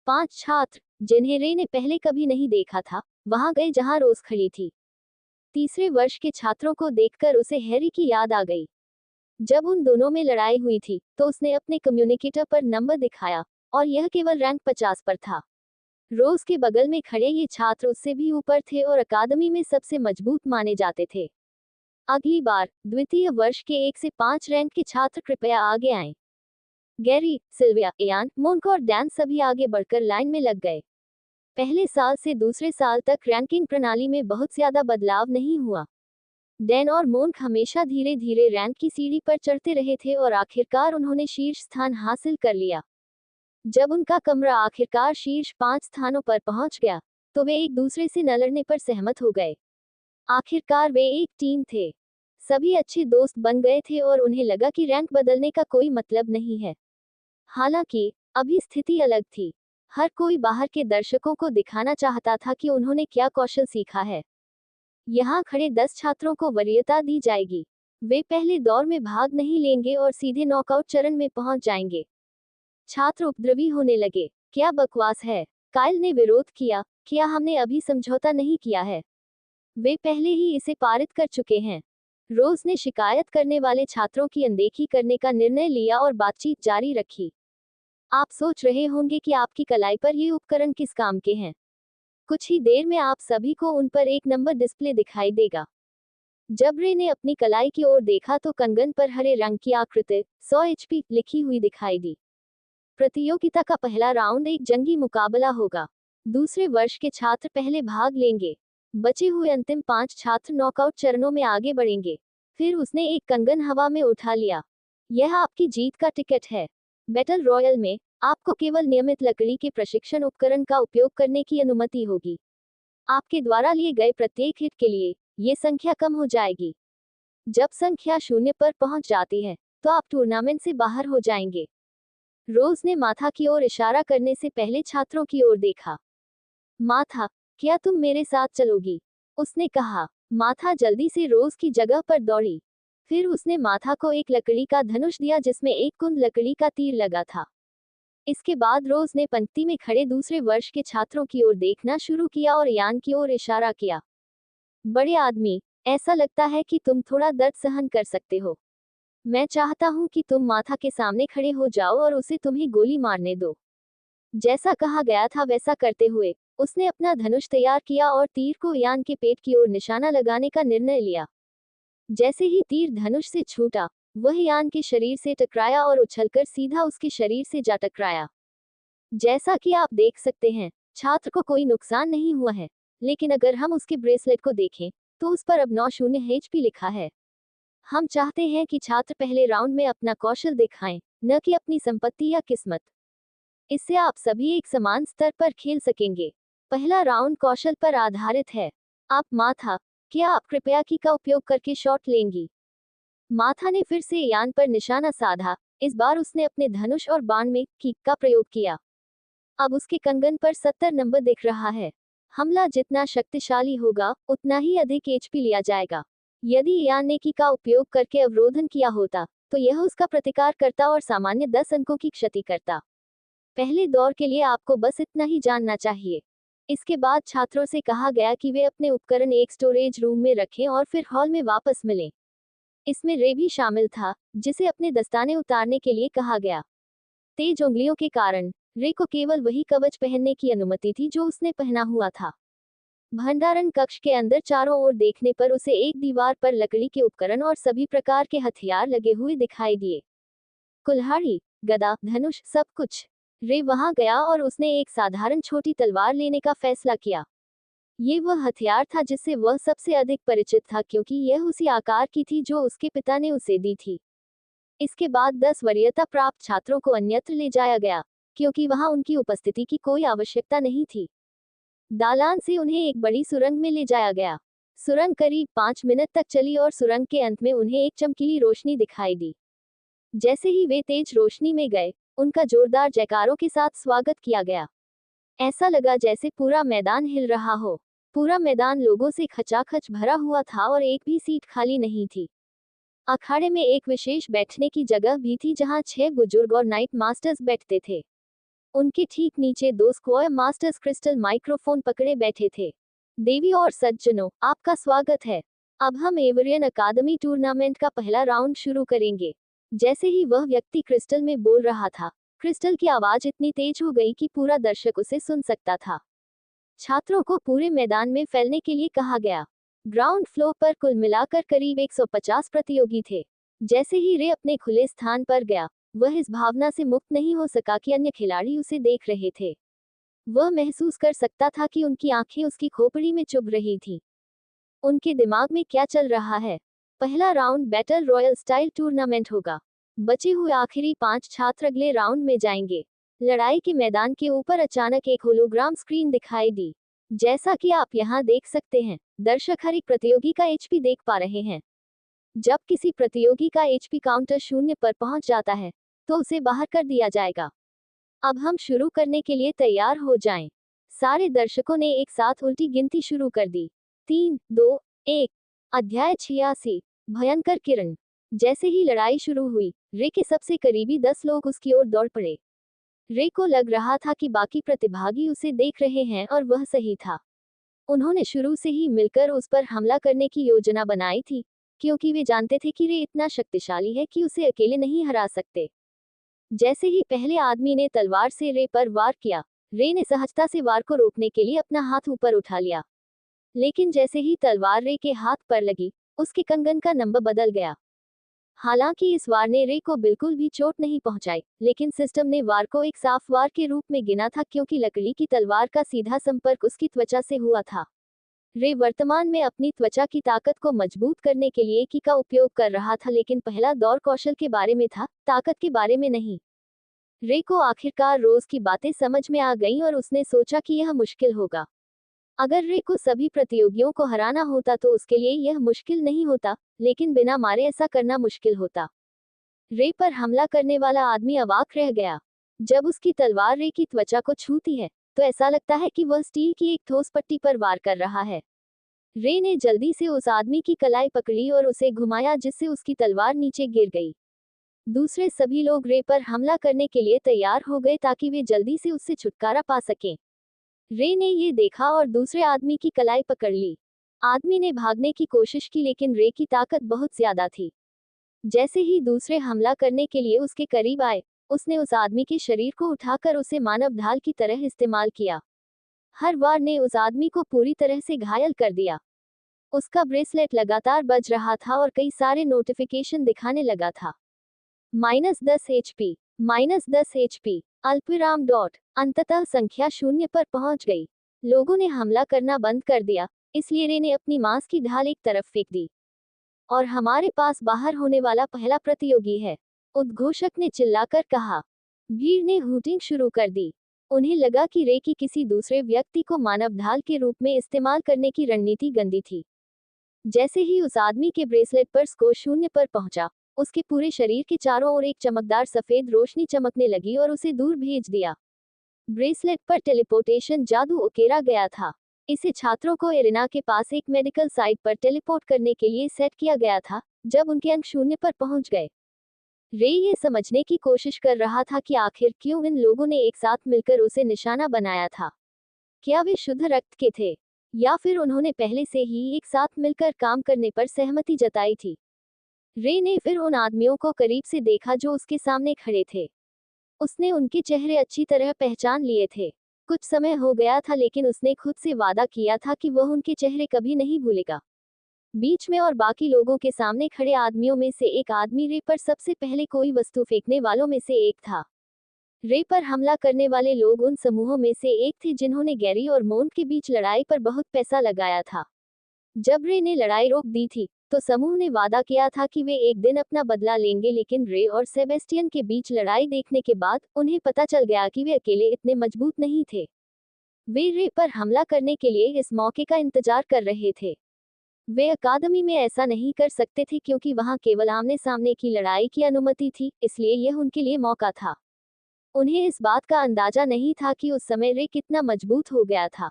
S1: 5 छात्र, जिन्हें रे ने पहले कभी नहीं देखा था, वहां गए जहां रोज खड़ी थी। तीसरे वर्ष के छात्रों को देखकर उसे हैरी की याद आ गई। जब उन दोनों में लड़ाई हुई थी तो उसने अपने कम्युनिकेटर पर नंबर दिखाया और यह केवल रैंक 50 पर था। रोज के बगल में खड़े ये छात्र उससे भी ऊपर थे और अकादमी में सबसे मजबूत माने जाते थे। अगली बार द्वितीय वर्ष के 1 से 5 रैंक के छात्र कृपया आगे आएं। गैरी, सिल्विया, इयान, मोन्क और डैन सभी आगे बढ़कर लाइन में लग गए। पहले साल से दूसरे साल तक रैंकिंग प्रणाली में बहुत ज्यादा बदलाव नहीं हुआ। डैन और मोन्क हमेशा धीरे धीरे रैंक की सीढ़ी पर चढ़ते रहे थे और आखिरकार उन्होंने शीर्ष स्थान हासिल कर लिया। जब उनका कमरा आखिरकार शीर्ष 5 स्थानों पर पहुंच गया तो वे एक दूसरे से न लड़ने पर सहमत हो गए। आखिरकार वे एक टीम थे। सभी अच्छे दोस्त बन गए थे और उन्हें लगा कि रैंक बदलने का कोई मतलब नहीं है। हालांकि अभी स्थिति अलग थी। हर कोई बाहर के दर्शकों को दिखाना चाहता था कि उन्होंने क्या कौशल सीखा है। यहाँ खड़े 10 छात्रों को वरीयता दी जाएगी। वे पहले दौर में भाग नहीं लेंगे और सीधे नॉकआउट चरण में पहुंच जाएंगे। छात्र उपद्रवी होने लगे। क्या बकवास है। काइल ने विरोध किया। क्या हमने अभी समझौता नहीं किया है। वे पहले ही इसे पारित कर चुके हैं। रोज ने शिकायत करने वाले छात्रों की अनदेखी करने का निर्णय लिया और बातचीत जारी रखी। आप सोच रहे होंगे कि आपकी कलाई पर ये उपकरण किस काम के हैं। कुछ ही देर में आप सभी को उन पर एक नंबर डिस्प्ले दिखाई देगा। जब रे ने अपनी कलाई की ओर देखा तो कंगन पर हरे रंग की आकृति 100 HP लिखी हुई दिखाई दी। प्रतियोगिता का पहला राउंड एक जंगी मुकाबला होगा। दूसरे वर्ष के छात्र पहले भाग लेंगे। बचे हुए अंतिम 5 छात्र नॉकआउट चरणों में आगे बढ़ेंगे। फिर उसने एक कंगन हवा में उठा लिया। यह आपकी जीत का टिकट है। बैटल रॉयल में आपको केवल नियमित लकड़ी के प्रशिक्षण उपकरण का उपयोग करने की अनुमति होगी। आपके द्वारा लिए गए प्रत्येक हिट के लिए ये संख्या कम हो जाएगी। जब संख्या 0 पर पहुंच जाती है तो आप टूर्नामेंट से बाहर हो जाएंगे। रोज ने माथा की ओर इशारा करने से पहले छात्रों की ओर देखा। माथा, क्या तुम मेरे साथ चलोगी? उसने कहा। माथा जल्दी से रोज की जगह पर दौड़ी। फिर उसने माथा को एक लकड़ी का धनुष दिया जिसमें एक कुंद लकड़ी का तीर लगा था। इसके बाद रोज ने पंक्ति में खड़े दूसरे वर्ष के छात्रों की ओर देखना शुरू किया और यान की ओर इशारा किया। बड़े आदमी, ऐसा लगता है कि तुम थोड़ा दर्द सहन कर सकते हो। मैं चाहता हूं कि तुम माथा के सामने खड़े हो जाओ और उसे तुम्हें गोली मारने दो। जैसा कहा गया था वैसा करते हुए उसने अपना धनुष तैयार किया और तीर को यान के पेट की ओर निशाना लगाने का निर्णय लिया। जैसे ही तीर धनुष से छूटा, वह यान के शरीर से टकराया और उछलकर सीधा उसके शरीर से जा टकराया। जैसा कि आप देख सकते हैं, छात्र को कोई नुकसान नहीं हुआ है, लेकिन अगर हम उसके ब्रेसलेट को देखें, तो उस पर अब 90 HP लिखा है। हम चाहते हैं कि छात्र पहले राउंड में अपना कौशल दिखाएं, न कि अपनी संपत्ति या किस्मत। इससे आप सभी एक समान स्तर पर खेल सकेंगे। पहला राउंड कौशल पर आधारित है। आप माथा, क्या आप कृपया की का उपयोग करके शॉट लेंगी? माथा ने फिर से यान पर निशाना साधा। इस बार उसने अपने धनुष और बाण में किक का प्रयोग किया। अब उसके कंगन पर 70 नंबर दिख रहा है। हमला जितना शक्तिशाली होगा, उतना ही अधिक HP लिया जाएगा। यदि यान ने की का उपयोग करके अवरोधन किया होता, तो यह उसका प्रतिकार करता और सामान्य 10 अंकों की क्षति करता। पहले दौर के लिए आपको बस इतना ही जानना चाहिए। इसके बाद छात्रों से कहा गया कि वे अपने उपकरण एक स्टोरेज रूम में रखें और फिर हॉल में वापस मिलें। इसमें रे भी शामिल था, जिसे अपने दस्ताने उतारने के लिए कहा गया। तेज उंगलियों के कारण रे को केवल वही कवच पहनने की अनुमति थी जो उसने पहना हुआ था। भंडारण कक्ष के अंदर चारों ओर देखने पर उसे एक दीवार पर लकड़ी के उपकरण और सभी प्रकार के हथियार लगे हुए दिखाई दिए। कुल्हाड़ी, गदा, धनुष, सब कुछ। रे वहां गया और उसने एक साधारण छोटी तलवार लेने का फैसला किया। ये वह हथियार था जिससे वह सबसे अधिक परिचित था क्योंकि यह उसी आकार की थी जो उसके पिता ने उसे दी थी। इसके बाद 10 वरीयता प्राप्त छात्रों को अन्यत्र ले जाया गया क्योंकि वहां उनकी उपस्थिति की कोई आवश्यकता नहीं थी। दालान से उन्हें एक बड़ी सुरंग में ले जाया गया। सुरंग करीब 5 मिनट तक चली और सुरंग के अंत में उन्हें एक चमकीली रोशनी दिखाई दी। जैसे ही वे तेज रोशनी में गए, उनका जोरदार जयकारों के साथ स्वागत किया गया। ऐसा लगा जैसे पूरा मैदान हिल रहा हो। पूरा मैदान लोगों से खचाखच भरा हुआ था और एक भी सीट खाली नहीं थी। अखाड़े में एक विशेष बैठने की जगह भी थी जहां 6 बुजुर्ग और नाइट मास्टर्स बैठते थे। उनके ठीक नीचे 2 स्क्वायर मास्टर्स क्रिस्टल माइक्रोफोन पकड़े बैठे थे। देवी और सज्जनों, आपका स्वागत है। अब हम एवरियन अकादमी टूर्नामेंट का पहला राउंड शुरू करेंगे। जैसे ही वह व्यक्ति क्रिस्टल में बोल रहा था, क्रिस्टल की आवाज इतनी तेज हो गई कि पूरा दर्शक उसे सुन सकता था। छात्रों को पूरे मैदान में फैलने के लिए कहा गया। ग्राउंड फ्लोर पर कुल मिलाकर करीब 150 प्रतियोगी थे। जैसे ही रे अपने खुले स्थान पर गया, वह इस भावना से मुक्त नहीं हो सका कि अन्य खिलाड़ी उसे देख रहे थे। वह महसूस कर सकता था कि उनकी आंखें उसकी खोपड़ी में चुभ रही थीं। उनके दिमाग में क्या चल रहा है? पहला round battle royal style tournament होगा। बचे हुए आखिरी 5 छात्र अगले राउंड में जाएंगे। लड़ाई के मैदान के ऊपर अचानक एक होलोग्राम स्क्रीन दिखाई दी। जैसा कि आप यहाँ देख सकते हैं, दर्शक हर एक प्रतियोगी का एचपी देख पा रहे हैं। जब किसी प्रतियोगी का एचपी काउंटर 0 पर पहुंच जाता है, तो उसे बाहर कर दिया जाएगा। अब हम शुरू करने के लिए तैयार हो जाएं। सारे दर्शकों ने एक साथ उल्टी गिनती शुरू कर दी। 3, 2, 1। अध्याय 86, भयंकर किरण। जैसे ही लड़ाई शुरू हुई, रे के सबसे करीबी 10 लोग उसकी ओर दौड़ पड़े। रे को लग रहा था कि बाकी प्रतिभागी उसे देख रहे हैं और वह सही था। उन्होंने शुरू से ही मिलकर उस पर हमला करने की योजना बनाई थी, क्योंकि वे जानते थे कि रे इतना शक्तिशाली है कि उसे अकेले नहीं हरा सकते। जैसे ही पहले आदमी ने तलवार से रे पर वार किया, रे ने सहजता से वार को रोकने के लिए अपना हाथ ऊपर उठा लिया। लेकिन जैसे ही तलवार रे के हाथ पर लगी, उसके कंगन का नंबर बदल गया। हालांकि इस वार ने रे को बिल्कुल भी चोट नहीं पहुंचाई, लेकिन सिस्टम ने वार को एक साफ वार के रूप में गिना था क्योंकि लकड़ी की तलवार का सीधा संपर्क उसकी त्वचा से हुआ था। रे वर्तमान में अपनी त्वचा की ताकत को मजबूत करने के लिए की का उपयोग कर रहा था, लेकिन पहला दौर कौशल के बारे में था, ताकत के बारे में नहीं। रे को आखिरकार रोज की बातें समझ में आ गईं और उसने सोचा कि यह मुश्किल होगा। अगर रे को सभी प्रतियोगियों को हराना होता तो उसके लिए यह मुश्किल नहीं होता, लेकिन बिना मारे ऐसा करना मुश्किल होता। रे पर हमला करने वाला आदमी अवाक रह गया। जब उसकी तलवार रे की त्वचा को छूती है, तो ऐसा लगता है कि वह स्टील की एक ठोस पट्टी पर वार कर रहा है। रे ने जल्दी से उस आदमी की कलाई पकड़ी और उसे घुमाया जिससे उसकी तलवार नीचे गिर गई। दूसरे सभी लोग रे पर हमला करने के लिए तैयार हो गए ताकि वे जल्दी से उससे छुटकारा पा सकें। रे ने ये देखा और दूसरे आदमी की कलाई पकड़ ली। आदमी ने भागने की कोशिश की लेकिन रे की ताकत बहुत ज्यादा थी। जैसे ही दूसरे हमला करने के लिए उसके करीब आए, उसने उस आदमी के शरीर को उठाकर उसे मानव ढाल की तरह इस्तेमाल किया। हर वार ने उस आदमी को पूरी तरह से घायल कर दिया। उसका ब्रेसलेट लगातार बज रहा था और कई सारे नोटिफिकेशन दिखाने लगा था। -10 HP, -10 HP, अल्पविराम डॉट। अंततः संख्या 0 पर पहुंच गई। लोगों ने हमला करना बंद कर दिया, इसलिए रे ने अपनी मांस की ढाल एक तरफ फेंक दी। और हमारे पास बाहर होने वाला पहला प्रतियोगी है, उद्घोषक ने चिल्लाकर कहा। भीड़ ने हूटिंग शुरू कर दी। उन्हें लगा कि रे की किसी दूसरे व्यक्ति को मानव ढाल के रूप में इस्तेमाल करने की रणनीति गंदी थी। जैसे ही उस आदमी के ब्रेसलेट पर स्कोर 0 पर पहुंचा, उसके पूरे शरीर के चारों ओर एक चमकदार सफेद रोशनी चमकने लगी और उसे दूर भेज दिया। ब्रेसलेट पर टेलीपोर्टेशन जादू उकेरा गया था। इसे छात्रों को एरिना के पास एक मेडिकल साइट पर टेलीपोर्ट करने के लिए सेट किया गया था, जब उनके अंक 0 पर पहुंच गए। रे ये समझने की कोशिश कर रहा था कि आखिर क्यों इन लोगों ने एक साथ मिलकर उसे निशाना बनाया था। क्या वे शुद्ध रक्त के थे, या फिर उन्होंने पहले से ही एक साथ मिलकर काम करने पर सहमति जताई थी। रे ने फिर उन आदमियों को करीब से देखा जो उसके सामने खड़े थे। उसने उनके चेहरे अच्छी तरह पहचान लिए थे। कुछ समय हो गया था लेकिन उसने खुद से वादा किया था कि वह उनके चेहरे कभी नहीं भूलेगा। बीच में और बाकी लोगों के सामने खड़े आदमियों में से एक आदमी रे पर सबसे पहले कोई वस्तु फेंकने वालों में से एक था। रे पर हमला करने वाले लोग उन समूहों में से एक थे जिन्होंने गैरी और मोंट के बीच लड़ाई पर बहुत पैसा लगाया था। जब रे ने लड़ाई रोक दी थी तो समूह ने वादा किया था कि वे एक दिन अपना बदला लेंगे, लेकिन रे और सेबेस्टियन के बीच लड़ाई देखने के बाद उन्हें पता चल गया कि वे अकेले इतने मजबूत नहीं थे। वे रे पर हमला करने के लिए इस मौके का इंतजार कर रहे थे। वे अकादमी में ऐसा नहीं कर सकते थे क्योंकि वहां केवल आमने सामने की लड़ाई की अनुमति थी, इसलिए यह उनके लिए मौका था। उन्हें इस बात का अंदाजा नहीं था कि उस समय रे कितना मजबूत हो गया था।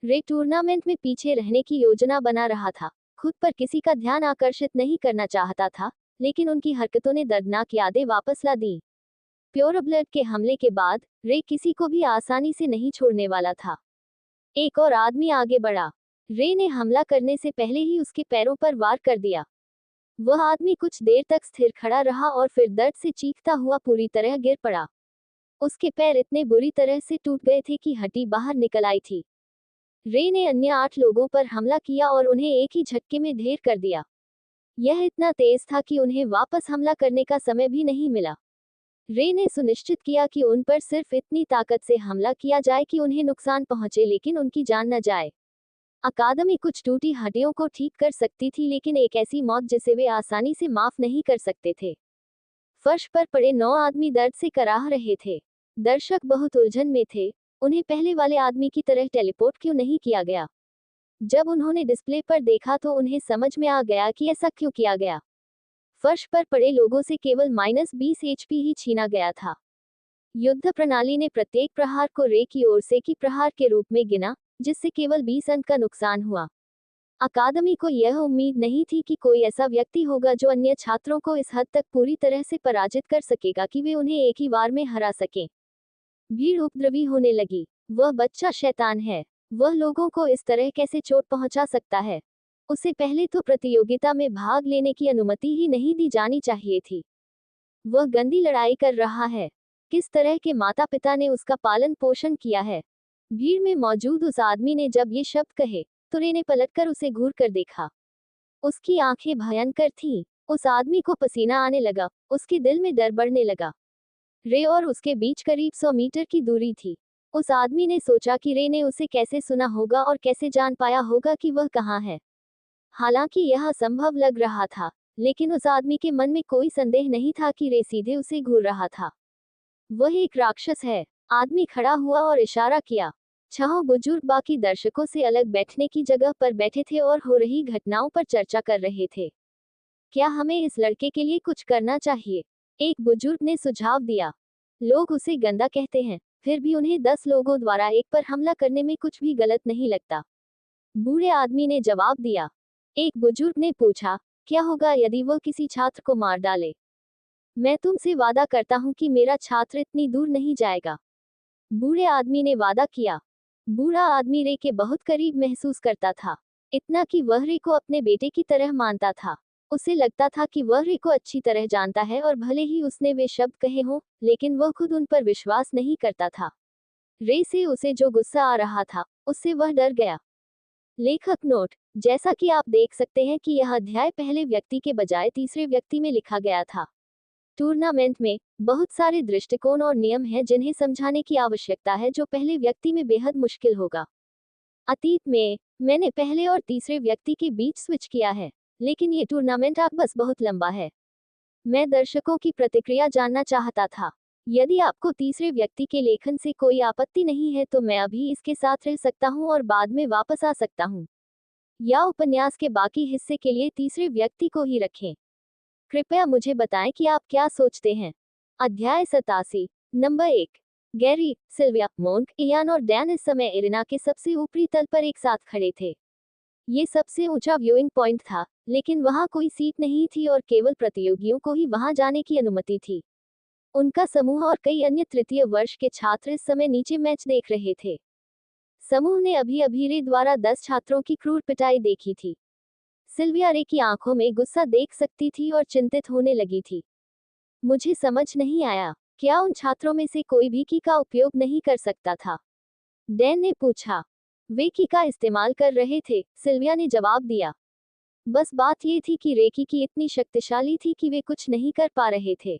S1: रे टूर्नामेंट में पीछे रहने की योजना बना रहा था, खुद पर किसी का ध्यान आकर्षित नहीं करना चाहता था, लेकिन उनकी हरकतों ने दर्दनाक यादें वापस ला दी। प्योरब्लड के हमले के बाद रे किसी को भी आसानी से नहीं छोड़ने वाला था। एक और आदमी आगे बढ़ा। रे ने हमला करने से पहले ही उसके पैरों पर वार कर दिया। वह आदमी कुछ देर तक स्थिर खड़ा रहा और फिर दर्द से चीखता हुआ पूरी तरह गिर पड़ा। उसके पैर इतने बुरी तरह से टूट गए थे कि हड्डी बाहर निकल आई थी। रे ने अन्य 8 लोगों पर हमला किया और उन्हें एक ही झटके में ढेर कर दिया। यह इतना तेज था कि उन्हें वापस हमला करने का समय भी नहीं मिला। रे ने सुनिश्चित किया कि उन पर सिर्फ इतनी ताकत से हमला किया जाए कि उन्हें नुकसान पहुंचे लेकिन उनकी जान न जाए। अकादमी कुछ टूटी हड्डियों को ठीक कर सकती थी, लेकिन एक ऐसी मौत जिसे वे आसानी से माफ नहीं कर सकते थे। फर्श पर पड़े 9 आदमी दर्द से कराह रहे थे। दर्शक बहुत उलझन में थे। उन्हें पहले वाले आदमी की तरह टेलीपोर्ट क्यों नहीं किया गया? जब उन्होंने डिस्प्ले पर देखा तो उन्हें समझ में आ गया कि ऐसा क्यों किया गया। फर्श पर पड़े लोगों से केवल -20 एचपी ही छीना गया था। युद्ध प्रणाली ने प्रत्येक प्रहार को रे की ओर से की प्रहार के रूप में गिना, जिससे केवल 20 अंक का नुकसान हुआ। अकादमी को यह उम्मीद नहीं थी कि कोई ऐसा व्यक्ति होगा जो अन्य छात्रों को इस हद तक पूरी तरह से पराजित कर सकेगा कि वे उन्हें एक ही बार में हरा सकें। भीड़ उपद्रवी होने लगी। वह बच्चा शैतान है। वह लोगों को इस तरह कैसे चोट पहुंचा सकता है? उसे पहले तो प्रतियोगिता में भाग लेने की अनुमति ही नहीं दी जानी चाहिए थी। वह गंदी लड़ाई कर रहा है। किस तरह के माता पिता ने उसका पालन पोषण किया है? भीड़ में मौजूद उस आदमी ने जब ये शब्द कहे तो रे ने पलटकर उसे घूर कर देखा। उसकी आंखें भयंकर थीं। उस आदमी को पसीना आने लगा। उसके दिल में डर बढ़ने लगा। रे और उसके बीच करीब 100 मीटर की दूरी थी। उस आदमी ने सोचा कि रे ने उसे कैसे सुना होगा और कैसे जान पाया होगा कि वह कहाँ है। हालांकि यह असंभव लग रहा था, लेकिन उस आदमी के मन में कोई संदेह नहीं था कि रे सीधे उसे घूर रहा था। वह एक राक्षस है। आदमी खड़ा हुआ और इशारा किया। 6 बुजुर्ग बाकी दर्शकों से अलग बैठने की जगह पर बैठे थे और हो रही घटनाओं पर चर्चा कर रहे थे। क्या हमें इस लड़के के लिए कुछ करना चाहिए? एक बुजुर्ग ने सुझाव दिया। लोग उसे गंदा कहते हैं, फिर भी उन्हें 10 लोगों द्वारा एक पर हमला करने में कुछ भी गलत नहीं लगता। बूढ़े आदमी ने जवाब दिया। एक बुजुर्ग ने पूछा, क्या होगा यदि वह किसी छात्र को मार डाले? मैं तुमसे वादा करता हूं कि मेरा छात्र इतनी दूर नहीं जाएगा। बूढ़े आदमी ने वादा किया। बूढ़ा आदमी रे के बहुत करीब महसूस करता था, इतना कि वह रे को अपने बेटे की तरह मानता था। उसे लगता था कि वह रे को अच्छी तरह जानता है और भले ही उसने वे शब्द कहे हों, लेकिन वह खुद उन पर विश्वास नहीं करता था। रे से उसे जो गुस्सा आ रहा था, उससे वह डर गया। लेखक नोट: जैसा कि आप देख सकते हैं कि यह अध्याय पहले व्यक्ति के बजाय तीसरे व्यक्ति में लिखा गया था। टूर्नामेंट में बहुत सारे दृष्टिकोण और नियम हैं जिन्हें समझाने की आवश्यकता है, जो पहले व्यक्ति में बेहद मुश्किल होगा। अतीत में मैंने पहले और तीसरे व्यक्ति के बीच स्विच किया है, लेकिन ये टूर्नामेंट अब बस बहुत लंबा है। मैं दर्शकों की प्रतिक्रिया जानना चाहता था। यदि आपको तीसरे व्यक्ति के लेखन से कोई आपत्ति नहीं है तो मैं अभी इसके साथ रह सकता हूं और बाद में वापस आ सकता हूं, या उपन्यास के बाकी हिस्से के लिए तीसरे व्यक्ति को ही रखें। कृपया मुझे बताएं कि आप क्या सोचते हैं। अध्याय 87। Number 1। Gary, Sylvia, Monk, Ian और डैन इस समय एरिना के सबसे ऊपरी तल पर एक साथ खड़े थे। ये सबसे ऊंचा व्यूइंग पॉइंट था, लेकिन वहां कोई सीट नहीं थी और केवल प्रतियोगियों को ही वहां जाने की अनुमति थी। उनका समूह और कई अन्य तृतीय वर्ष के छात्र इस समय नीचे मैच देख रहे थे। समूह ने अभी अभी रे द्वारा 10 छात्रों की क्रूर पिटाई देखी थी। सिल्विया रे की आंखों में गुस्सा देख सकती थी और चिंतित होने लगी थी। मुझे समझ नहीं आया, क्या उन छात्रों में से कोई भी की का उपयोग नहीं कर सकता था? डैन ने पूछा। वे का इस्तेमाल कर रहे थे, सिल्विया ने जवाब दिया। बस बात ये थी कि रेकी की इतनी शक्तिशाली थी कि वे कुछ नहीं कर पा रहे थे।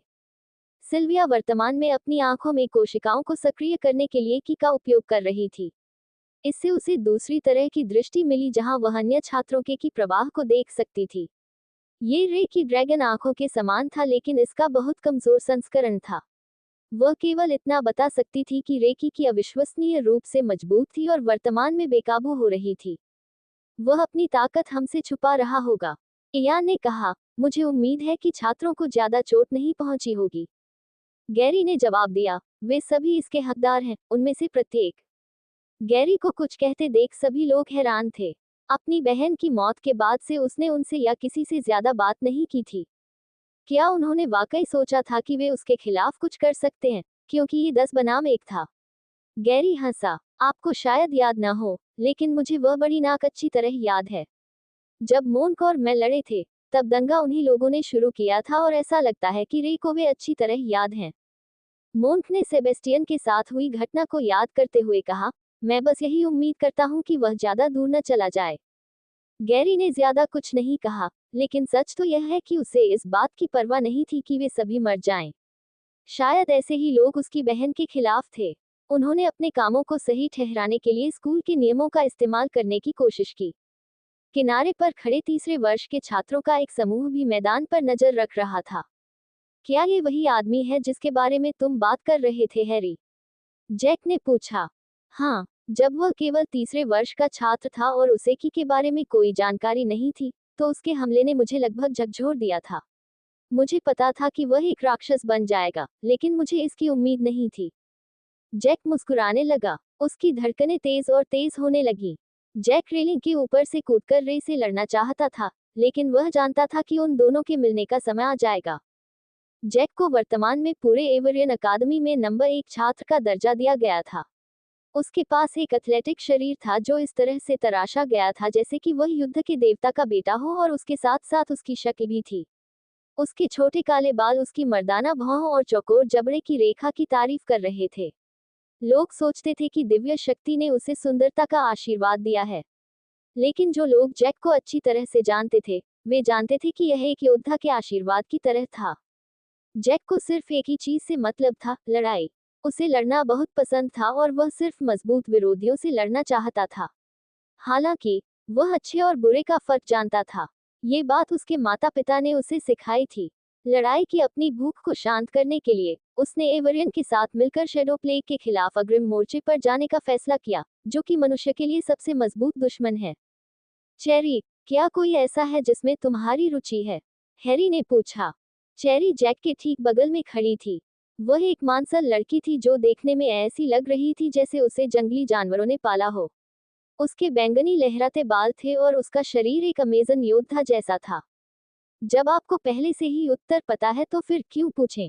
S1: सिल्विया वर्तमान में अपनी आंखों में कोशिकाओं को सक्रिय करने के लिए की का उपयोग कर रही थी। इससे उसे दूसरी तरह की दृष्टि मिली जहां वह अन्य छात्रों के की प्रवाह को देख सकती थी। ये रे की ड्रैगन आंखों के समान था लेकिन इसका बहुत कमजोर संस्करण था। वह केवल इतना बता सकती थी कि रेकी की अविश्वसनीय रूप से मजबूत थी और वर्तमान में बेकाबू हो रही थी। वह अपनी ताकत हमसे छुपा रहा होगा, इयान ने कहा। मुझे उम्मीद है कि छात्रों को ज्यादा चोट नहीं पहुंची होगी, गैरी ने जवाब दिया। वे सभी इसके हकदार हैं, उनमें से प्रत्येक। गैरी को कुछ कहते देख सभी लोग हैरान थे। अपनी बहन की मौत के बाद से उसने उनसे या किसी से ज्यादा बात नहीं की थी। क्या उन्होंने वाकई सोचा था कि वे उसके खिलाफ कुछ कर सकते हैं, क्योंकि ये 10 बनाम 1 था। गैरी हंसा। आपको शायद याद न हो, लेकिन मुझे वह बड़ी नाक अच्छी तरह याद है। जब मोन्क और मैं लड़े थे, तब दंगा उन्हीं लोगों ने शुरू किया था और ऐसा लगता है कि रे को वे अच्छी तरह याद हैं। मोन्क ने सेबेस्टियन के साथ हुई घटना को याद करते हुए कहा, मैं बस यही उम्मीद करता हूँ कि वह ज्यादा दूर न चला जाए। गैरी ने ज्यादा कुछ नहीं कहा, लेकिन सच तो यह है कि उसे इस बात की परवाह नहीं थी कि वे सभी मर जाएं। शायद ऐसे ही लोग उसकी बहन के खिलाफ थे। उन्होंने अपने कामों को सही ठहराने के लिए स्कूल के नियमों का इस्तेमाल करने की कोशिश की। किनारे पर खड़े तीसरे वर्ष के छात्रों का एक समूह भी मैदान पर नजर रख रहा था। क्या ये वही आदमी है जिसके बारे में तुम बात कर रहे थे, हैरी? जैक ने पूछा। हाँ, जब वह केवल तीसरे वर्ष का छात्र था और उसे के बारे में कोई जानकारी नहीं थी, तो उसके हमले ने मुझे लगभग झकझोर दिया था। मुझे पता था कि वह एक राक्षस बन जाएगा, लेकिन मुझे इसकी उम्मीद नहीं थी। जैक मुस्कुराने लगा। उसकी धड़कनें तेज और तेज होने लगी। जैक रेलिंग के ऊपर से कूदकर रे से लड़ना चाहता था, लेकिन वह जानता था कि उन दोनों के मिलने का समय आ जाएगा। जैक को वर्तमान में पूरे एवरियन अकादमी में नंबर 1 छात्र का दर्जा दिया गया था। उसके पास एक एथलेटिक शरीर था जो इस तरह से तराशा गया था जैसे कि वह युद्ध के देवता का बेटा हो, और उसके साथ साथ उसकी शक्ल भी थी। उसके छोटे काले बाल उसकी मर्दाना भौहों और चौकोर जबड़े की रेखा की तारीफ कर रहे थे। लोग सोचते थे कि दिव्य शक्ति ने उसे सुंदरता का आशीर्वाद दिया है। लेकिन जो लोग जैक को अच्छी तरह से जानते थे, वे जानते थे कि यह एक योद्धा के आशीर्वाद की तरह था। जैक को सिर्फ एक ही चीज से मतलब था, लड़ाई। उसे लड़ना बहुत पसंद था और वह सिर्फ मजबूत विरोधियों से लड़ना चाहता था। हालांकि वह अच्छे और बुरे का फर्क जानता था। ये बात उसके माता पिता ने उसे सिखाई थी। लड़ाई की अपनी भूख को शांत करने के लिए उसने एवरियन के साथ मिलकर शैडो प्लेग के खिलाफ अग्रिम मोर्चे पर जाने का फैसला किया, जो कि मनुष्य के लिए सबसे मजबूत दुश्मन है। चेरी, क्या कोई ऐसा है जिसमें तुम्हारी रुचि है? हैरी ने पूछा। चेरी जैक के ठीक बगल में खड़ी थी। वह एक मांसल लड़की थी जो देखने में ऐसी लग रही थी जैसे उसे जंगली जानवरों ने पाला हो। उसके बैंगनी लहराते बाल थे और उसका शरीर एक अमेजन योद्धा जैसा था। जब आपको पहले से ही उत्तर पता है तो फिर क्यों पूछें?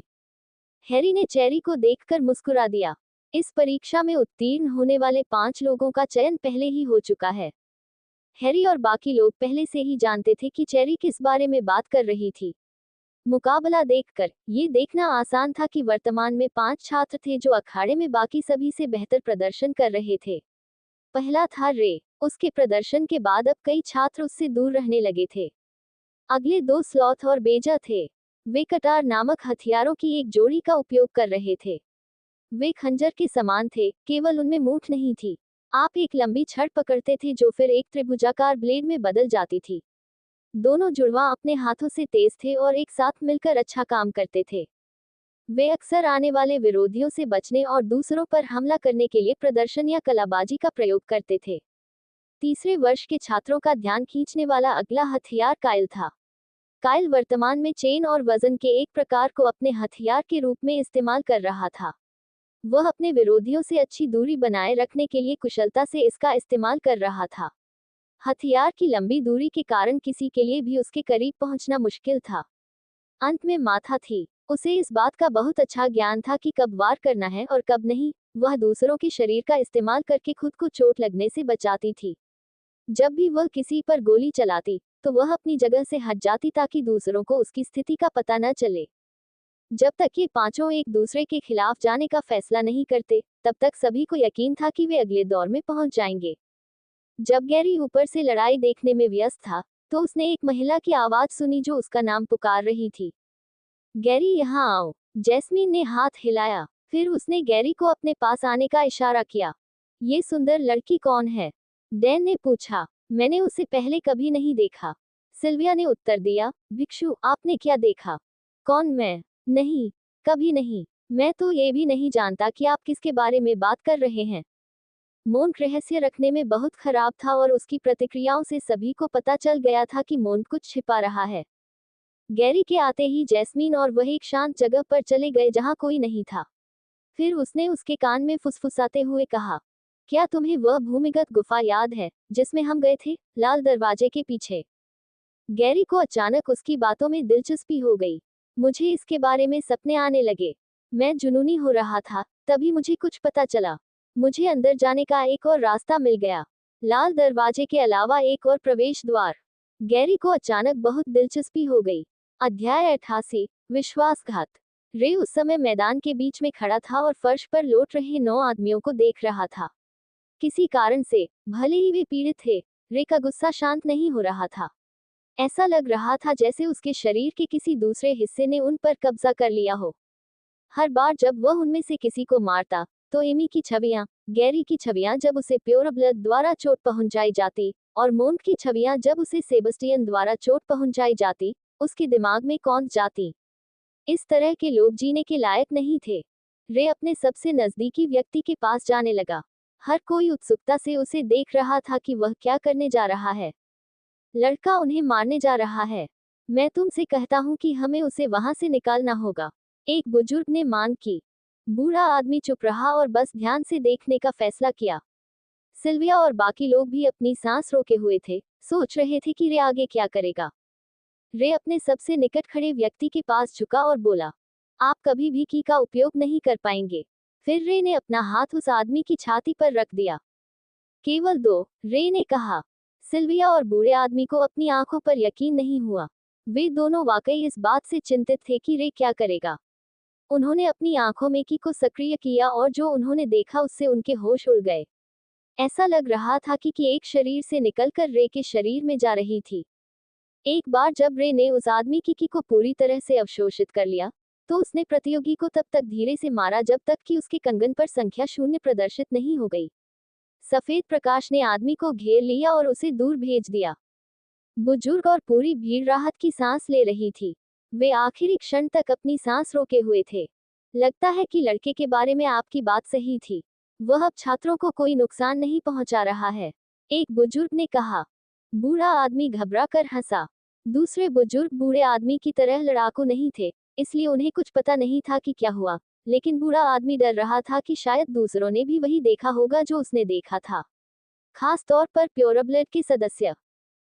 S1: हैरी ने चेरी को देखकर मुस्कुरा दिया। इस परीक्षा में उत्तीर्ण होने वाले 5 लोगों का चयन पहले ही हो चुका है। हैरी और बाकी लोग पहले से ही जानते थे कि चेरी किस बारे में बात कर रही थी। मुकाबला देखकर ये देखना आसान था कि वर्तमान में 5 छात्र थे जो अखाड़े में बाकी सभी से बेहतर प्रदर्शन कर रहे थे। पहला था रे। उसके प्रदर्शन के बाद अब कई छात्र उससे दूर रहने लगे थे। अगले 2 स्लॉथ और बेजा थे। वे कटार नामक हथियारों की एक जोड़ी का उपयोग कर रहे थे। वे खंजर के समान थे, केवल उनमें मूठ नहीं थी। आप एक लंबी छड़ पकड़ते थे जो फिर एक त्रिभुजाकार ब्लेड में बदल जाती थी। दोनों जुड़वां अपने हाथों से तेज थे और एक साथ मिलकर अच्छा काम करते थे। वे अक्सर आने वाले विरोधियों से बचने और दूसरों पर हमला करने के लिए प्रदर्शन या कलाबाजी का प्रयोग करते थे। तीसरे वर्ष के छात्रों का ध्यान खींचने वाला अगला हथियार काइल था। काइल वर्तमान में चेन और वजन के एक प्रकार को अपने हथियार के रूप में इस्तेमाल कर रहा था। वह अपने विरोधियों से अच्छी दूरी बनाए रखने के लिए कुशलता से इसका इस्तेमाल कर रहा था। हथियार की लंबी दूरी के कारण किसी के लिए भी उसके करीब पहुंचना मुश्किल था। अंत में माथा थी। उसे इस बात का बहुत अच्छा ज्ञान था कि कब वार करना है और कब नहीं। वह दूसरों के शरीर का इस्तेमाल करके खुद को चोट लगने से बचाती थी। जब भी वह किसी पर गोली चलाती, तो वह अपनी जगह से हट जाती ताकि दूसरों को उसकी स्थिति का पता न चले। जब तक ये पांचों एक दूसरे के खिलाफ जाने का फैसला नहीं करते, तब तक सभी को यकीन था कि वे अगले दौर में पहुंच जाएंगे। जब गैरी ऊपर से लड़ाई देखने में व्यस्त था, तो उसने एक महिला की आवाज सुनी जो उसका नाम पुकार रही थी। गैरी, यहाँ आओ। जैस्मीन ने हाथ हिलाया। फिर उसने गैरी को अपने पास आने का इशारा किया। ये सुंदर लड़की कौन है? डैन ने पूछा। मैंने उसे पहले कभी नहीं देखा, सिल्विया ने उत्तर दिया। भिक्षु, आपने क्या देखा? कौन? मैं? नहीं, कभी नहीं। मैं तो ये भी नहीं जानता कि आप किसके बारे में बात कर रहे हैं। मोन्क रहस्य रखने में बहुत खराब था और उसकी प्रतिक्रियाओं से सभी को पता चल गया था कि मोन्क कुछ छिपा रहा है। गैरी के आते ही जैस्मीन और वह एक शांत जगह पर चले गए जहां कोई नहीं था। फिर उसने उसके कान में फुसफुसाते हुए कहा, क्या तुम्हें वह भूमिगत गुफा याद है जिसमें हम गए थे, लाल दरवाजे के पीछे? गैरी को अचानक उसकी बातों में दिलचस्पी हो गई। मुझे इसके बारे में सपने आने लगे। मैं जुनूनी हो रहा था, तभी मुझे कुछ पता चला। मुझे अंदर जाने का एक और रास्ता मिल गया, लाल दरवाजे के अलावा एक और प्रवेश द्वार। गैरी को अचानक बहुत दिलचस्पी हो गई। अध्याय 88, विश्वासघात। रे उस समय मैदान के बीच में खड़ा था और फर्श पर लौट रहे 9 आदमियों को देख रहा था। किसी कारण से, भले ही वे पीड़ित थे, रे का गुस्सा शांत नहीं हो रहा था। ऐसा लग रहा था जैसे उसके शरीर के किसी दूसरे हिस्से ने उन पर कब्जा कर लिया हो। हर बार जब वह उनमें से किसी को मारता, तो एमी की छवियां, गैरी की छवियां जब उसे प्योर ब्लड द्वारा चोट पहुंचाई जाती, और मोन्क की छवियां जब उसे सेबस्टियन द्वारा चोट पहुंचाई जाती, उसके दिमाग में कौंध जाती। इस तरह के लोग जीने के लायक नहीं थे। रे अपने सबसे नजदीकी व्यक्ति के पास जाने लगा। हर कोई उत्सुकता से उसे देख रहा था कि वह क्या करने जा रहा है। लड़का उन्हें मारने जा रहा है। मैं तुमसे कहता हूं कि हमें उसे वहां से निकालना होगा, एक बुजुर्ग ने मांग की। बूढ़ा आदमी चुप रहा और बस ध्यान से देखने का फैसला किया। सिल्विया और बाकी लोग भी अपनी सांस रोके हुए थे, सोच रहे थे कि रे आगे क्या करेगा। रे अपने सबसे निकट खड़े व्यक्ति के पास झुका और बोला, आप कभी भी की का उपयोग नहीं कर पाएंगे। फिर रे ने अपना हाथ उस आदमी की छाती पर रख दिया। केवल 2, रे ने कहा। सिल्विया और बूढ़े आदमी को अपनी आंखों पर यकीन नहीं हुआ। वे दोनों वाकई इस बात से चिंतित थे कि रे क्या करेगा। उन्होंने अपनी आंखों में की को सक्रिय किया और जो उन्होंने देखा उससे उनके होश उड़ गए। ऐसा लग रहा था कि एक शरीर से निकलकर रे के शरीर में जा रही थी। एक बार जब रे ने उस आदमी की को पूरी तरह से अवशोषित कर लिया, तो उसने प्रतियोगी को तब तक धीरे से मारा जब तक कि उसके कंगन पर संख्या 0 प्रदर्शित नहीं हो गई। सफेद प्रकाश ने आदमी को घेर लिया और उसे दूर भेज दिया। बुजुर्ग और पूरी भीड़ राहत की सांस ले रही थी। वे आखिरी क्षण तक अपनी सांस रोके हुए थे। लगता है कि लड़के के बारे में आपकी बात सही थी। वह अब छात्रों को कोई नुकसान नहीं पहुंचा रहा है, एक बुजुर्ग ने कहा। बूढ़ा आदमी घबरा कर हंसा। दूसरे बुजुर्ग बूढ़े आदमी की तरह लड़ाकू नहीं थे, इसलिए उन्हें कुछ पता नहीं था कि क्या हुआ, लेकिन बूढ़ा आदमी डर रहा था कि शायद दूसरों ने भी वही देखा होगा जो उसने देखा था, खास तौर पर प्योरब्लड के सदस्य।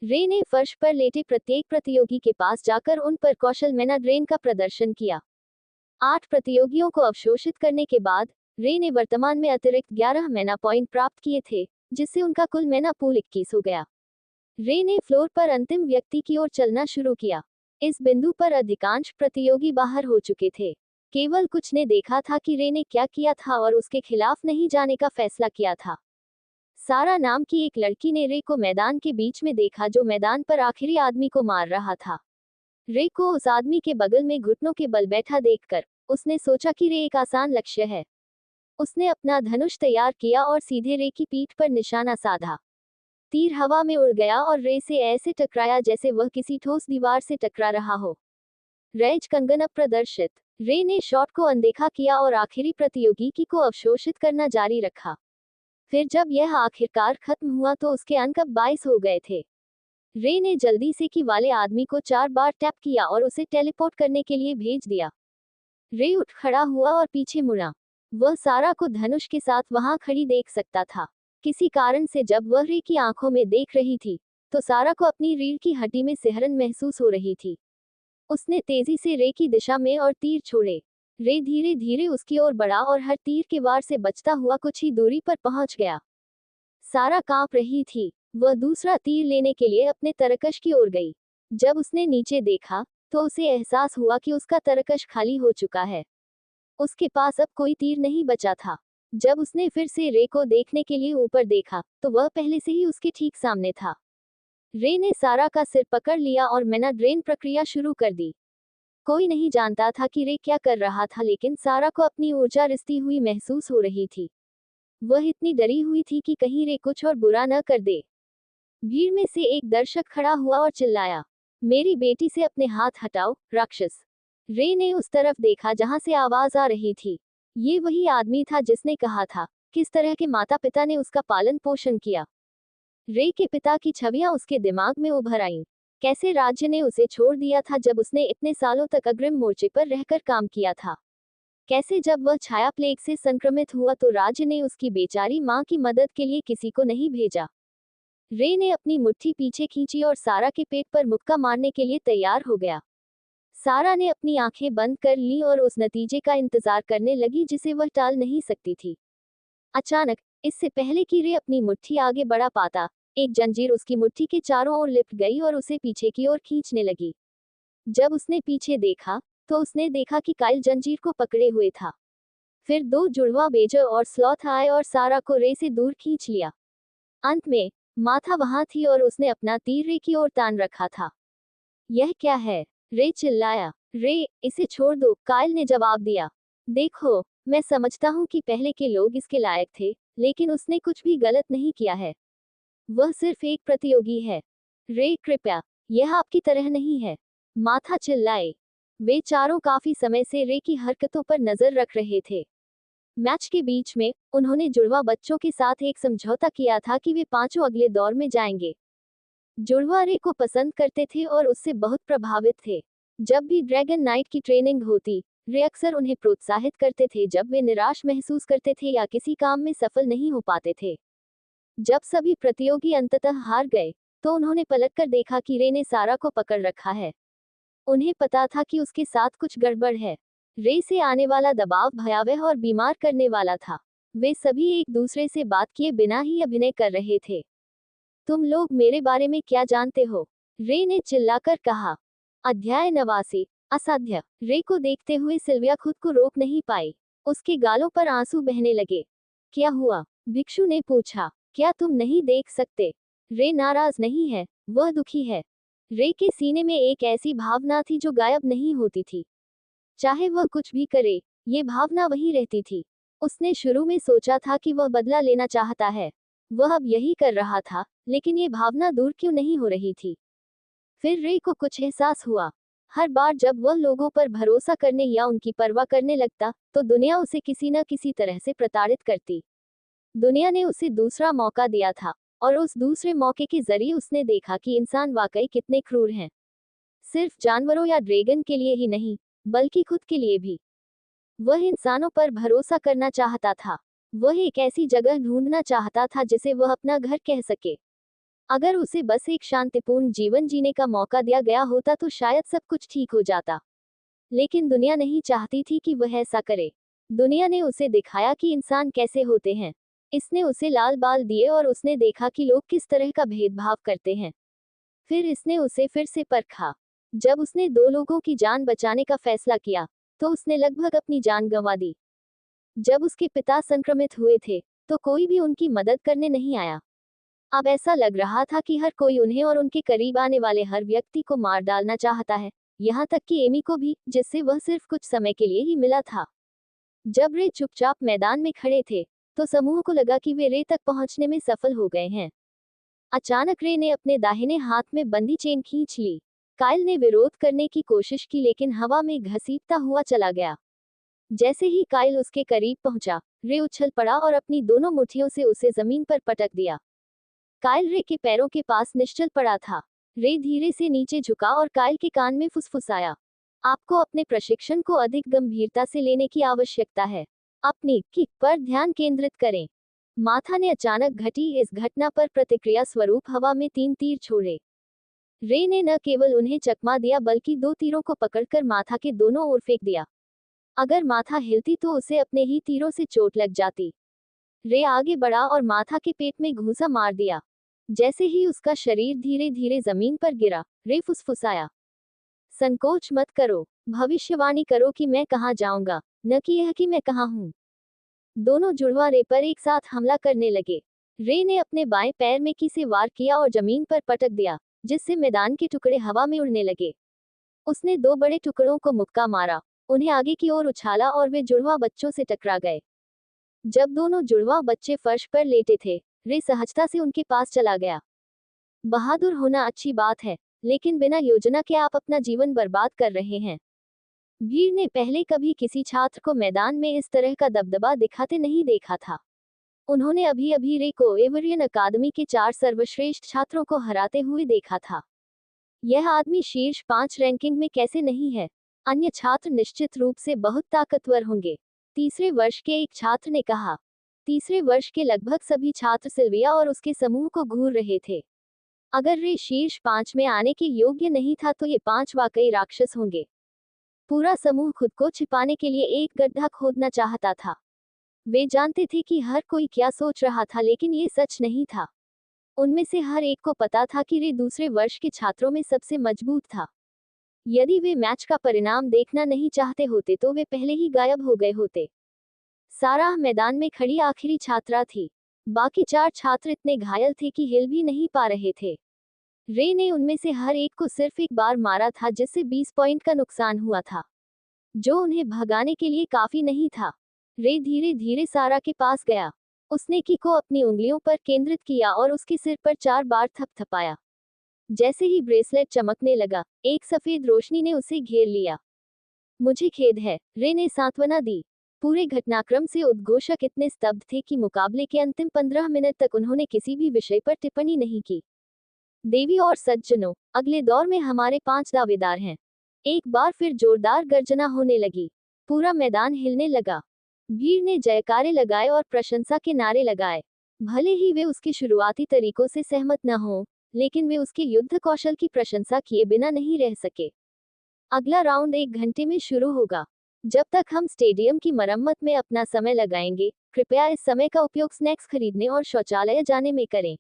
S1: रे ने फर्श पर लेटे प्रत्येक प्रतियोगी के पास जाकर उन पर कौशल मैना ड्रेन का प्रदर्शन किया। 8 प्रतियोगियों को अवशोषित करने के बाद रे ने वर्तमान में अतिरिक्त 11 मैना पॉइंट प्राप्त किए थे, जिससे उनका कुल मैना पूल 21 हो गया। रे ने फ्लोर पर अंतिम व्यक्ति की ओर चलना शुरू किया। इस बिंदु पर अधिकांश प्रतियोगी बाहर हो चुके थे। केवल कुछ ने देखा था कि रे ने क्या किया था और उसके खिलाफ नहीं जाने का फैसला किया था। सारा नाम की एक लड़की ने रे को मैदान के बीच में देखा जो मैदान पर आखिरी आदमी को मार रहा था। रे को उस आदमी के बगल में घुटनों के बल बैठा देखकर उसने सोचा कि रे एक आसान लक्ष्य है। उसने अपना धनुष तैयार किया और सीधे रे की पीठ पर निशाना साधा। तीर हवा में उड़ गया और रे से ऐसे टकराया जैसे वह किसी ठोस दीवार से टकरा रहा हो। रैज कंगन अप्रदर्शित। रे ने शॉट को अनदेखा किया और आखिरी प्रतियोगी की को अवशोषित करना जारी रखा। फिर जब यह आखिरकार खत्म हुआ तो उसके अंक अब 22 हो गए थे। रे ने जल्दी से की वाले आदमी को 4 बार टैप किया और उसे टेलीपोर्ट करने के लिए भेज दिया। रे उठ खड़ा हुआ और पीछे मुड़ा। वह सारा को धनुष के साथ वहां खड़ी देख सकता था। किसी कारण से जब वह रे की आंखों में देख रही थी, तो सारा को अपनी रीढ़ की हड्डी में सिहरन महसूस हो रही थी। उसने तेजी से रे की दिशा में और तीर छोड़े। रे धीरे धीरे उसकी ओर बढ़ा और हर तीर के वार से बचता हुआ कुछ ही दूरी पर पहुंच गया। सारा कांप रही थी। वह दूसरा तीर लेने के लिए अपने तरकश की ओर गई। जब उसने नीचे देखा, तो उसे एहसास हुआ कि उसका तरकश खाली हो चुका है। उसके पास अब कोई तीर नहीं बचा था। जब उसने फिर से रे को देखने के लिए ऊपर देखा, तो वह पहले से ही उसके ठीक सामने था। रे ने सारा का सिर पकड़ लिया और मैना ड्रेन प्रक्रिया शुरू कर दी। कोई नहीं जानता था कि रे क्या कर रहा था, लेकिन सारा को अपनी ऊर्जा रिसती हुई महसूस हो रही थी। वह इतनी डरी हुई थी कि कहीं रे कुछ और बुरा न कर दे। भीड़ में से एक दर्शक खड़ा हुआ और चिल्लाया, मेरी बेटी से अपने हाथ हटाओ, राक्षस। रे ने उस तरफ देखा जहां से आवाज आ रही थी। ये वही आदमी था जिसने कहा था किस तरह के माता पिता ने उसका पालन पोषण किया। रे के पिता की छवियां उसके दिमाग में उभर आईं। कैसे राज्य ने उसे छोड़ दिया था जब उसने इतने सालों तक अग्रिम मोर्चे पर रहकर काम किया था। कैसे जब वह छाया प्लेग से संक्रमित हुआ तो राज्य ने उसकी बेचारी मां की मदद के लिए किसी को नहीं भेजा। रे ने अपनी मुट्ठी पीछे खींची और सारा के पेट पर मुक्का मारने के लिए तैयार हो गया। सारा ने अपनी आंखें बंद कर ली और उस नतीजे का इंतजार करने लगी जिसे वह टाल नहीं सकती थी। अचानक, इससे पहले कि रे अपनी मुट्ठी आगे बढ़ा पाता, एक जंजीर उसकी मुट्ठी के चारों ओर लिपट गई और उसे पीछे की ओर खींचने लगी। जब उसने पीछे देखा, तो उसने देखा कि काइल जंजीर को पकड़े हुए था। फिर दो जुड़वा बेजर और स्लॉथ आए और सारा को रे से दूर खींच लिया। अंत में, माथा वहां थी और उसने अपना तीर रे की ओर तान रखा था। यह क्या है? रे चिल्लाया। रे, इसे छोड़ दो, काइल ने जवाब दिया। देखो, मैं समझता हूँ कि पहले के लोग इसके लायक थे, लेकिन उसने कुछ भी गलत नहीं किया है। वह सिर्फ एक प्रतियोगी है। रे, कृपया, यह आपकी तरह नहीं है। माथा चिल्लाए। वे चारों काफी समय से रे की हरकतों पर नजर रख रहे थे। मैच के बीच में, उन्होंने जुड़वा बच्चों के साथ एक समझौता किया था कि वे पांचों अगले दौर में जाएंगे। जुड़वा रे को पसंद करते थे और उससे बहुत प्रभावित थे। जब भी ड्रैगन नाइट की ट्रेनिंग होती, रे अक्सर उन्हें प्रोत्साहित करते थे जब वे निराश महसूस करते थे या किसी काम में सफल नहीं हो पाते थे। जब सभी प्रतियोगी अंततः हार गए, तो उन्होंने पलटकर देखा कि रे ने सारा को पकड़ रखा है। उन्हें पता था कि उसके साथ कुछ गड़बड़ है। रे से आने वाला दबाव भयावह और बीमार करने वाला था। वे सभी एक दूसरे से बात किए बिना ही अभिनय कर रहे थे। तुम लोग मेरे बारे में क्या जानते हो? रे ने चिल्लाकर कहा। अध्याय 89। असाध्य। रे को देखते हुए सिल्विया खुद को रोक नहीं पाई। उसके गालों पर आंसू बहने लगे। क्या हुआ? भिक्षु ने पूछा। क्या तुम नहीं देख सकते? रे नाराज नहीं है, वह दुखी है। रे के सीने में एक ऐसी भावना थी जो गायब नहीं होती थी। चाहे वह कुछ भी करे, ये भावना वहीं रहती थी। उसने शुरू में सोचा था कि वह बदला लेना चाहता है। वह अब यही कर रहा था, लेकिन ये भावना दूर क्यों नहीं हो रही थी? फिर रे को कुछ एहसास हुआ। हर बार जब वह लोगों पर भरोसा करने या उनकी परवाह करने लगता, तो दुनिया उसे किसी न किसी तरह से प्रताड़ित करती। दुनिया ने उसे दूसरा मौका दिया था, और उस दूसरे मौके के जरिए उसने देखा कि इंसान वाकई कितने क्रूर हैं। सिर्फ जानवरों या ड्रैगन के लिए ही नहीं, बल्कि खुद के लिए भी। वह इंसानों पर भरोसा करना चाहता था। वह एक ऐसी जगह ढूंढना चाहता था जिसे वह अपना घर कह सके। अगर उसे बस एक शांतिपूर्ण जीवन जीने का मौका दिया गया होता तो शायद सब कुछ ठीक हो जाता। लेकिन दुनिया नहीं चाहती थी कि वह ऐसा करे। दुनिया ने उसे दिखाया कि इंसान कैसे होते हैं। इसने उसे लाल बाल दिए और उसने देखा कि लोग किस तरह का भेदभाव करते हैं। फिर इसने उसे फिर से परखा। जब उसने दो लोगों की जान बचाने का फैसला किया, तो उसने लगभग अपनी जान गंवा दी। जब उसके पिता संक्रमित हुए थे, तो कोई भी उनकी मदद करने नहीं आया। अब ऐसा लग रहा था कि हर कोई उन्हें और उनके करीब आने वाले हर व्यक्ति को मार डालना चाहता है, यहाँ तक कि एमी को भी, जिससे वह सिर्फ कुछ समय के लिए ही मिला था। जब रे चुपचाप मैदान में खड़े थे, तो समूह को लगा कि वे रे तक पहुंचने में सफल हो गए हैं। अचानक रे ने अपने दाहिने हाथ में बंदी चेन खींच ली। काइल ने विरोध करने की कोशिश की लेकिन हवा में घसीटता हुआ चला गया। जैसे ही काइल उसके करीब पहुंचा, रे उछल पड़ा और अपनी दोनों मुट्ठियों से उसे जमीन पर पटक दिया। काइल रे के पैरों के पास निश्चल पड़ा था। रे धीरे से नीचे झुका और काइल के कान में फुसफुसाया। आपको अपने प्रशिक्षण को अधिक गंभीरता से लेने की आवश्यकता है। अपनी किक पर ध्यान केंद्रित करें। माथा ने अचानक घटी इस घटना पर प्रतिक्रिया स्वरूप हवा में 3 तीर छोड़े। रे ने न केवल उन्हें चकमा दिया बल्कि 2 तीरों को पकड़कर माथा के दोनों ओर फेंक दिया। अगर माथा हिलती तो उसे अपने ही तीरों से चोट लग जाती। रे आगे बढ़ा और माथा के पेट में घूंसा मार दिया। जैसे ही उसका शरीर धीरे धीरे जमीन पर गिरा, रे फुसफुसाया। संकोच मत करो, भविष्यवाणी करो कि मैं कहाँ जाऊंगा, न कि यह कि मैं कहाँ हूँ। दोनों जुड़वा रे पर एक साथ हमला करने लगे। रे ने अपने बाएं पैर में की से वार किया और जमीन पर पटक दिया, जिससे मैदान के टुकड़े हवा में उड़ने लगे। उसने दो बड़े टुकड़ों को मुक्का मारा, उन्हें आगे की ओर उछाला और वे जुड़वा बच्चों से टकरा गए। जब दोनों जुड़वा बच्चे फर्श पर लेटे थे, रे सहजता से उनके पास चला गया। बहादुर होना अच्छी बात है, लेकिन बिना योजना के आप अपना जीवन बर्बाद कर रहे हैं। भीड़ ने पहले कभी किसी छात्र को मैदान में इस तरह का दबदबा दिखाते नहीं देखा था। उन्होंने अभी अभी रे को एवरियन अकादमी के 4 सर्वश्रेष्ठ छात्रों को हराते हुए देखा था। यह आदमी शीर्ष 5 रैंकिंग में कैसे नहीं है? अन्य छात्र निश्चित रूप से बहुत ताकतवर होंगे, तीसरे वर्ष के एक छात्र ने कहा। तीसरे वर्ष के लगभग सभी छात्र सिल्विया और उसके समूह को घूर रहे थे। अगर रे शीर्ष 5 में आने के योग्य नहीं था तो ये 5 वाकई राक्षस होंगे। पूरा समूह खुद को छिपाने के लिए एक गड्ढा खोदना चाहता था। वे जानते थे कि हर कोई क्या सोच रहा था, लेकिन ये सच नहीं था। उनमें से हर एक को पता था कि रे दूसरे वर्ष के छात्रों में सबसे मजबूत था। यदि वे मैच का परिणाम देखना नहीं चाहते होते तो वे पहले ही गायब हो गए होते। साराह मैदान में खड़ी आखिरी छात्रा थी। बाकी 4 छात्र इतने घायल थे कि हिल भी नहीं पा रहे थे। रे ने उनमें से हर एक को सिर्फ एक बार मारा था, जिससे 20 पॉइंट का नुकसान हुआ था, जो उन्हें भगाने के लिए काफी नहीं था। रे धीरे धीरे सारा के पास गया। उसने की को अपनी उंगलियों पर केंद्रित किया और उसके सिर पर 4 बार थपथपाया। जैसे ही ब्रेसलेट चमकने लगा, एक सफेद रोशनी ने उसे घेर लिया। मुझे खेद है, रे ने सांत्वना दी। पूरे घटनाक्रम से उद्घोषक इतने स्तब्ध थे कि मुकाबले के अंतिम 15 मिनट तक उन्होंने किसी भी विषय पर टिप्पणी नहीं की। देवी और सज्जनों, अगले दौर में हमारे 5 दावेदार हैं। एक बार फिर जोरदार गर्जना होने लगी। पूरा मैदान हिलने लगा। भीड़ ने जयकारे लगाए और प्रशंसा के नारे लगाए। भले ही वे उसके शुरुआती तरीकों से सहमत न हों, लेकिन वे उसके युद्ध कौशल की प्रशंसा किए बिना नहीं रह सके। अगला राउंड 1 घंटे में शुरू होगा। जब तक हम स्टेडियम की मरम्मत में अपना समय लगाएंगे, कृपया इस समय का उपयोग स्नैक्स खरीदने और शौचालय जाने में करें।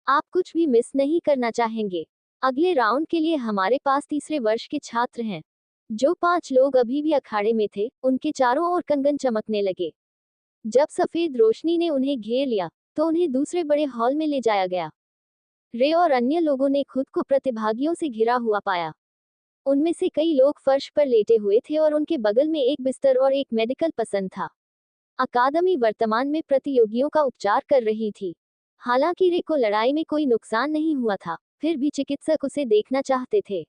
S1: आप कुछ भी मिस नहीं करना चाहेंगे। अगले राउंड के लिए हमारे पास तीसरे वर्ष के छात्र हैं। जो 5 लोग अभी भी अखाड़े में थे, उनके चारों ओर कंगन चमकने लगे। जब सफेद रोशनी ने उन्हें घेर लिया, तो उन्हें दूसरे बड़े हॉल में ले जाया गया। रे और अन्य लोगों ने खुद को प्रतिभागियों से घिरा हुआ पाया। उनमें से कई लोग फर्श पर लेटे हुए थे और उनके बगल में एक बिस्तर और एक मेडिकल पसंद था। अकादमी वर्तमान में प्रतियोगियों का उपचार कर रही थी। हालांकि रे को लड़ाई में कोई नुकसान नहीं हुआ था, फिर भी चिकित्सक उसे देखना चाहते थे।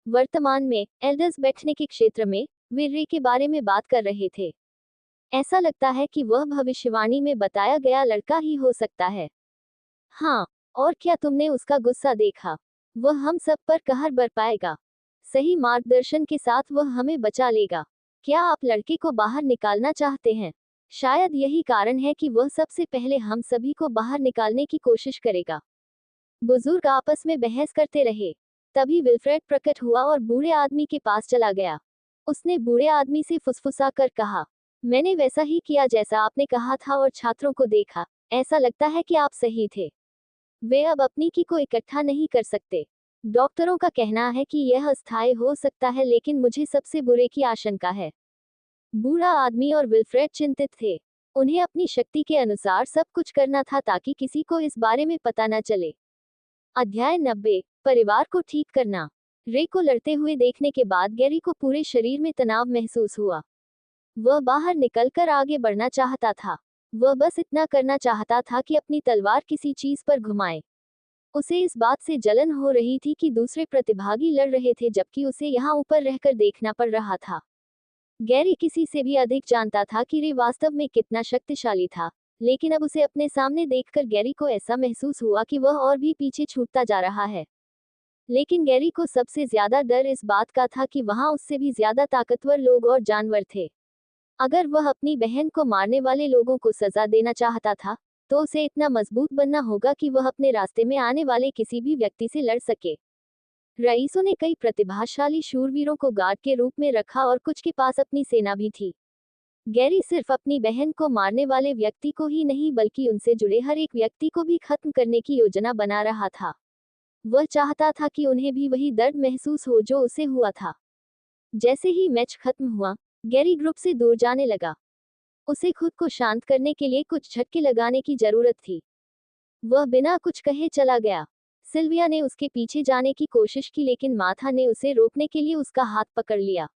S1: वर्तमान में एल्डर्स बैठने के क्षेत्र में वे रे के बारे में बात कर रहे थे। ऐसा लगता है कि वह भविष्यवाणी में बताया गया लड़का ही हो सकता है। हाँ, और क्या तुमने उसका गुस्सा देखा? वह हम सब पर कहर बरपाएगा। सही मार्गदर्शन के साथ वह हमें बचा लेगा। क्या आप लड़के को बाहर निकालना चाहते हैं? शायद यही कारण है कि वह सबसे पहले हम सभी को बाहर निकालने की कोशिश करेगा। बुजुर्ग आपस में बहस करते रहे। तभी विल्फ्रेड प्रकट हुआ और बूढ़े आदमी के पास चला गया। उसने बूढ़े आदमी से फुसफुसा कर कहा, मैंने वैसा ही किया जैसा आपने कहा था और छात्रों को देखा। ऐसा लगता है कि आप सही थे। वे अब अपनी की को इकट्ठा नहीं कर सकते। डॉक्टरों का कहना है कि यह अस्थायी हो सकता है, लेकिन मुझे सबसे बुरे की आशंका है। बूढ़ा आदमी और विल्फ्रेड चिंतित थे। उन्हें अपनी शक्ति के अनुसार सब कुछ करना था ताकि किसी को इस बारे में पता न चले। अध्याय 90, परिवार को ठीक करना। रे को लड़ते हुए देखने के बाद गैरी को पूरे शरीर में तनाव महसूस हुआ। वह बाहर निकलकर आगे बढ़ना चाहता था। वह बस इतना करना चाहता था कि अपनी तलवार किसी चीज पर घुमाए। उसे इस बात से जलन हो रही थी कि दूसरे प्रतिभागी लड़ रहे थे जबकि उसे यहाँ ऊपर रहकर देखना पड़ रहा था। गैरी किसी से भी अधिक जानता था कि रे वास्तव में कितना शक्तिशाली था, लेकिन अब उसे अपने सामने देखकर गैरी को ऐसा महसूस हुआ कि वह और भी पीछे छूटता जा रहा है। लेकिन गैरी को सबसे ज्यादा डर इस बात का था कि वहां उससे भी ज्यादा ताकतवर लोग और जानवर थे। अगर वह अपनी बहन को मारने वाले लोगों को सजा देना चाहता था, तो उसे इतना मजबूत बनना होगा कि वह अपने रास्ते में आने वाले किसी भी व्यक्ति से लड़ सके। रईसों ने कई प्रतिभाशाली शूरवीरों को गार्ड के रूप में रखा और कुछ के पास अपनी सेना भी थी। गैरी सिर्फ अपनी बहन को मारने वाले व्यक्ति को ही नहीं बल्कि उनसे जुड़े हर एक व्यक्ति को भी खत्म करने की योजना बना रहा था। वह चाहता था कि उन्हें भी वही दर्द महसूस हो जो उसे हुआ था। जैसे ही मैच खत्म हुआ, गैरी ग्रुप से दूर जाने लगा। उसे खुद को शांत करने के लिए कुछ झटके लगाने की जरूरत थी। वह बिना कुछ कहे चला गया। सिल्विया ने उसके पीछे जाने की कोशिश की, लेकिन माथा ने उसे रोकने के लिए उसका हाथ पकड़ लिया।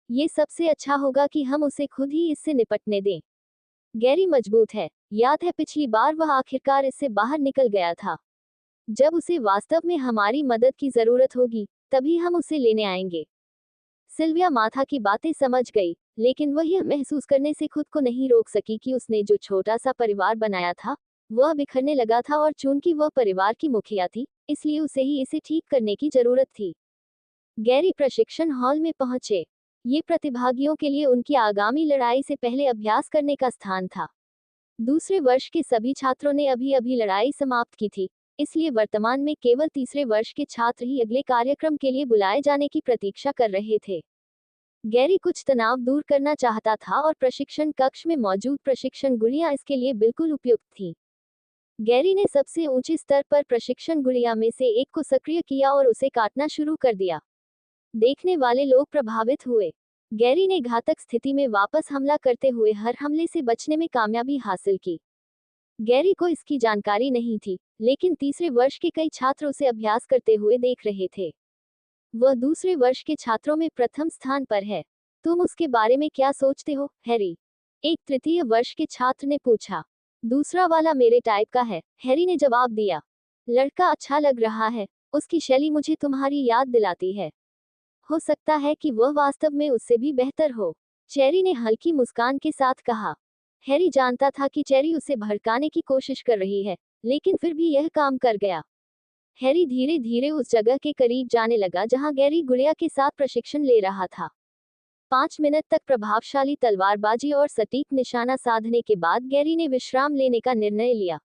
S1: ये सबसे अच्छा होगा कि हम उसे खुद ही इससे निपटने दें। गैरी मजबूत है। याद है पिछली बार वह आखिरकार इससे बाहर निकल गया था। जब उसे वास्तव में हमारी मदद की जरूरत होगी, तभी हम उसे लेने आएंगे। सिल्विया माथा की बातें समझ गई, लेकिन वह यह महसूस करने से खुद को नहीं रोक सकी कि उसने जो छोटा सा परिवार बनाया था, वह बिखरने लगा था, और चूंकि वह परिवार की मुखिया थी, इसलिए उसे ही इसे ठीक करने की जरूरत थी। गैरी प्रशिक्षण हॉल में पहुंचे। ये प्रतिभागियों के लिए उनकी आगामी लड़ाई से पहले अभ्यास करने का स्थान था। दूसरे वर्ष के सभी छात्रों ने अभी अभी लड़ाई समाप्त की थी, इसलिए वर्तमान में केवल तीसरे वर्ष के छात्र ही अगले कार्यक्रम के लिए बुलाए जाने की प्रतीक्षा कर रहे थे। गैरी कुछ तनाव दूर करना चाहता था, और प्रशिक्षण कक्ष में मौजूद प्रशिक्षण गुड़ियां इसके लिए बिल्कुल उपयुक्त थीं। गैरी ने सबसे ऊंचे स्तर पर प्रशिक्षण गुड़िया में से एक को सक्रिय किया और उसे काटना शुरू कर दिया। देखने वाले लोग प्रभावित हुए। गैरी ने घातक स्थिति में वापस हमला करते हुए हर हमले से बचने में कामयाबी हासिल की। गैरी को इसकी जानकारी नहीं थी, लेकिन तीसरे वर्ष के कई छात्र उसे अभ्यास करते हुए देख रहे थे। वह दूसरे वर्ष के छात्रों में प्रथम स्थान पर है। तुम उसके बारे में क्या सोचते हो, हैरी? एक तृतीय वर्ष के छात्र ने पूछा। दूसरा वाला मेरे टाइप का है, हैरी ने जवाब दिया। लड़का अच्छा लग रहा है। उसकी शैली मुझे तुम्हारी याद दिलाती है। हो सकता है कि वह वास्तव में उससे भी बेहतर हो, चेरी ने हल्की मुस्कान के साथ कहा। हैरी जानता था कि चेरी उसे भड़काने की कोशिश कर रही है, लेकिन फिर भी यह काम कर गया। हैरी धीरे धीरे उस जगह के करीब जाने लगा जहां गैरी गुड़िया के साथ प्रशिक्षण ले रहा था। 5 मिनट तक प्रभावशाली तलवारबाजी और सटीक निशाना साधने के बाद गैरी ने विश्राम लेने का निर्णय लिया।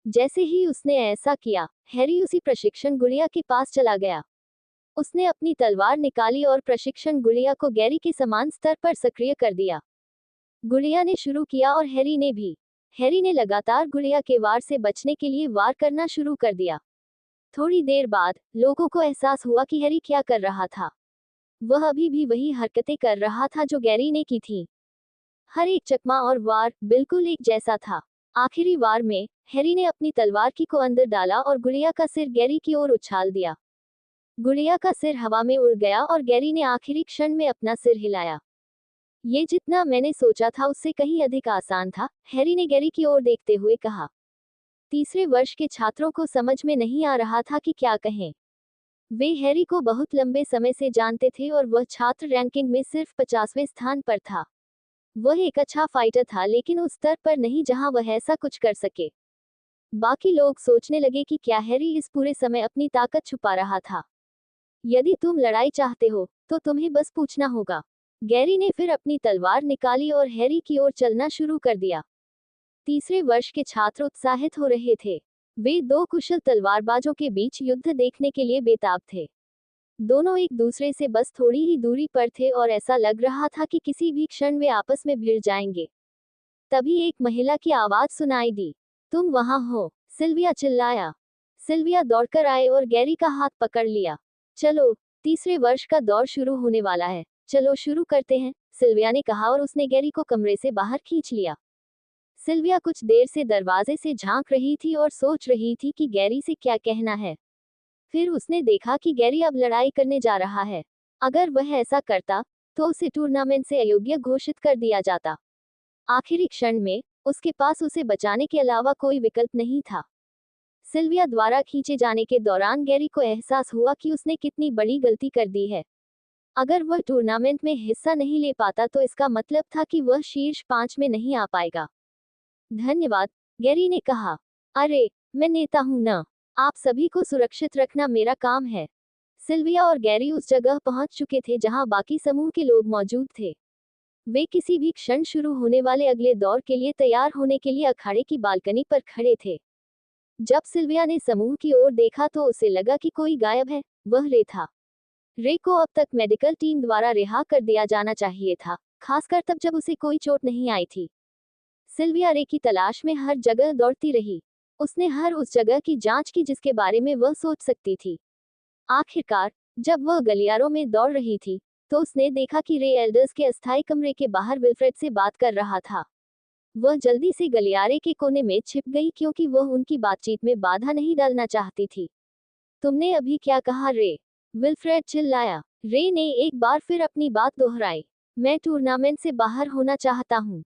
S1: जैसे ही उसने ऐसा किया, हैरी उसी प्रशिक्षण गुड़िया के पास चला गया। उसने अपनी तलवार निकाली और प्रशिक्षण गुड़िया को गैरी के समान स्तर पर सक्रिय कर दिया। गुड़िया ने शुरू किया और हैरी ने भी। हैरी ने लगातार गुड़िया के वार से बचने के लिए वार करना शुरू कर दिया। थोड़ी देर बाद लोगों को एहसास हुआ कि हैरी क्या कर रहा था। वह अभी भी वही हरकतें कर रहा था जो गैरी ने की थी। हर एक चकमा और वार बिल्कुल एक जैसा था। आखिरी वार में हैरी ने अपनी तलवार की को अंदर डाला और गुड़िया का सिर गैरी की ओर उछाल दिया। गुड़िया का सिर हवा में उड़ गया और गैरी ने आखिरी क्षण में अपना सिर हिलाया। ये जितना मैंने सोचा था उससे कहीं अधिक आसान था, हैरी ने गैरी की ओर देखते हुए कहा। तीसरे वर्ष के छात्रों को समझ में नहीं आ रहा था कि क्या कहें। वे हैरी को बहुत लंबे समय से जानते थे और वह छात्र रैंकिंग में सिर्फ 50वें स्थान पर था। वह एक अच्छा फाइटर था, लेकिन उस स्तर पर नहीं जहां वह ऐसा कुछ कर सके। बाकी लोग सोचने लगे कि क्या हैरी इस पूरे समय अपनी ताकत छुपा रहा था। यदि तुम लड़ाई चाहते हो, तो तुम्हें बस पूछना होगा। गैरी ने फिर अपनी तलवार निकाली और हैरी की ओर चलना शुरू कर दिया। तीसरे वर्ष के छात्र उत्साहित हो रहे थे। वे दो कुशल तलवारबाजों के बीच युद्ध देखने के लिए बेताब थे। दोनों एक दूसरे से बस थोड़ी ही दूरी पर थे और ऐसा लग रहा था कि किसी भी क्षण वे आपस में भिड़ जाएंगे। तभी एक महिला की आवाज सुनाई दी। तुम वहां हो, सिल्विया चिल्लाया। सिल्विया दौड़कर आए और गैरी का हाथ पकड़ लिया। चलो, तीसरे वर्ष का दौर शुरू होने वाला है। चलो शुरू करते हैं, सिल्विया ने कहा और उसने गैरी को कमरे से बाहर खींच लिया। सिल्विया कुछ देर से दरवाजे से झांक रही थी और सोच रही थी कि गैरी से क्या कहना है। फिर उसने देखा कि गैरी अब लड़ाई करने जा रहा है। अगर वह ऐसा करता, तो उसे टूर्नामेंट से अयोग्य घोषित कर दिया जाता। आखिरी क्षण में उसके पास उसे बचाने के अलावा कोई विकल्प नहीं था। सिल्विया द्वारा खींचे जाने के दौरान गैरी को एहसास हुआ कि उसने कितनी बड़ी गलती कर दी है। अगर वह टूर्नामेंट में हिस्सा नहीं ले पाता तो इसका मतलब था कि वह शीर्ष 5 में नहीं आ पाएगा। धन्यवाद, गैरी ने कहा। अरे, मैं नेता हूं ना। आप सभी को सुरक्षित रखना मेरा काम है। सिल्विया और गैरी उस जगह पहुंच चुके थे जहां बाकी समूह के लोग मौजूद थे। वे किसी भी क्षण शुरू होने वाले अगले दौर के लिए तैयार होने के लिए अखाड़े की बालकनी पर खड़े थे। जब सिल्विया ने समूह की ओर देखा तो उसे लगा कि कोई गायब है। वह रे था। रे को अब तक मेडिकल टीम द्वारा रिहा कर दिया जाना चाहिए था, खासकर तब जब उसे कोई चोट नहीं आई थी। सिल्विया रे की तलाश में हर जगह दौड़ती रही। उसने हर उस जगह की जांच की जिसके बारे में वह सोच सकती थी। आखिरकार जब वह गलियारों में दौड़ रही थी तो उसने देखा कि रे एल्डर्स के अस्थायी कमरे के बाहर विल्फ्रेड से बात कर रहा था। वह जल्दी से गलियारे के कोने में छिप गई क्योंकि वह उनकी बातचीत में बाधा नहीं डालना चाहती थी। तुमने अभी क्या कहा रे? विल्फ्रेड चिल्लाया। रे ने एक बार फिर अपनी बात दोहराई। मैं टूर्नामेंट से बाहर होना चाहता हूँ।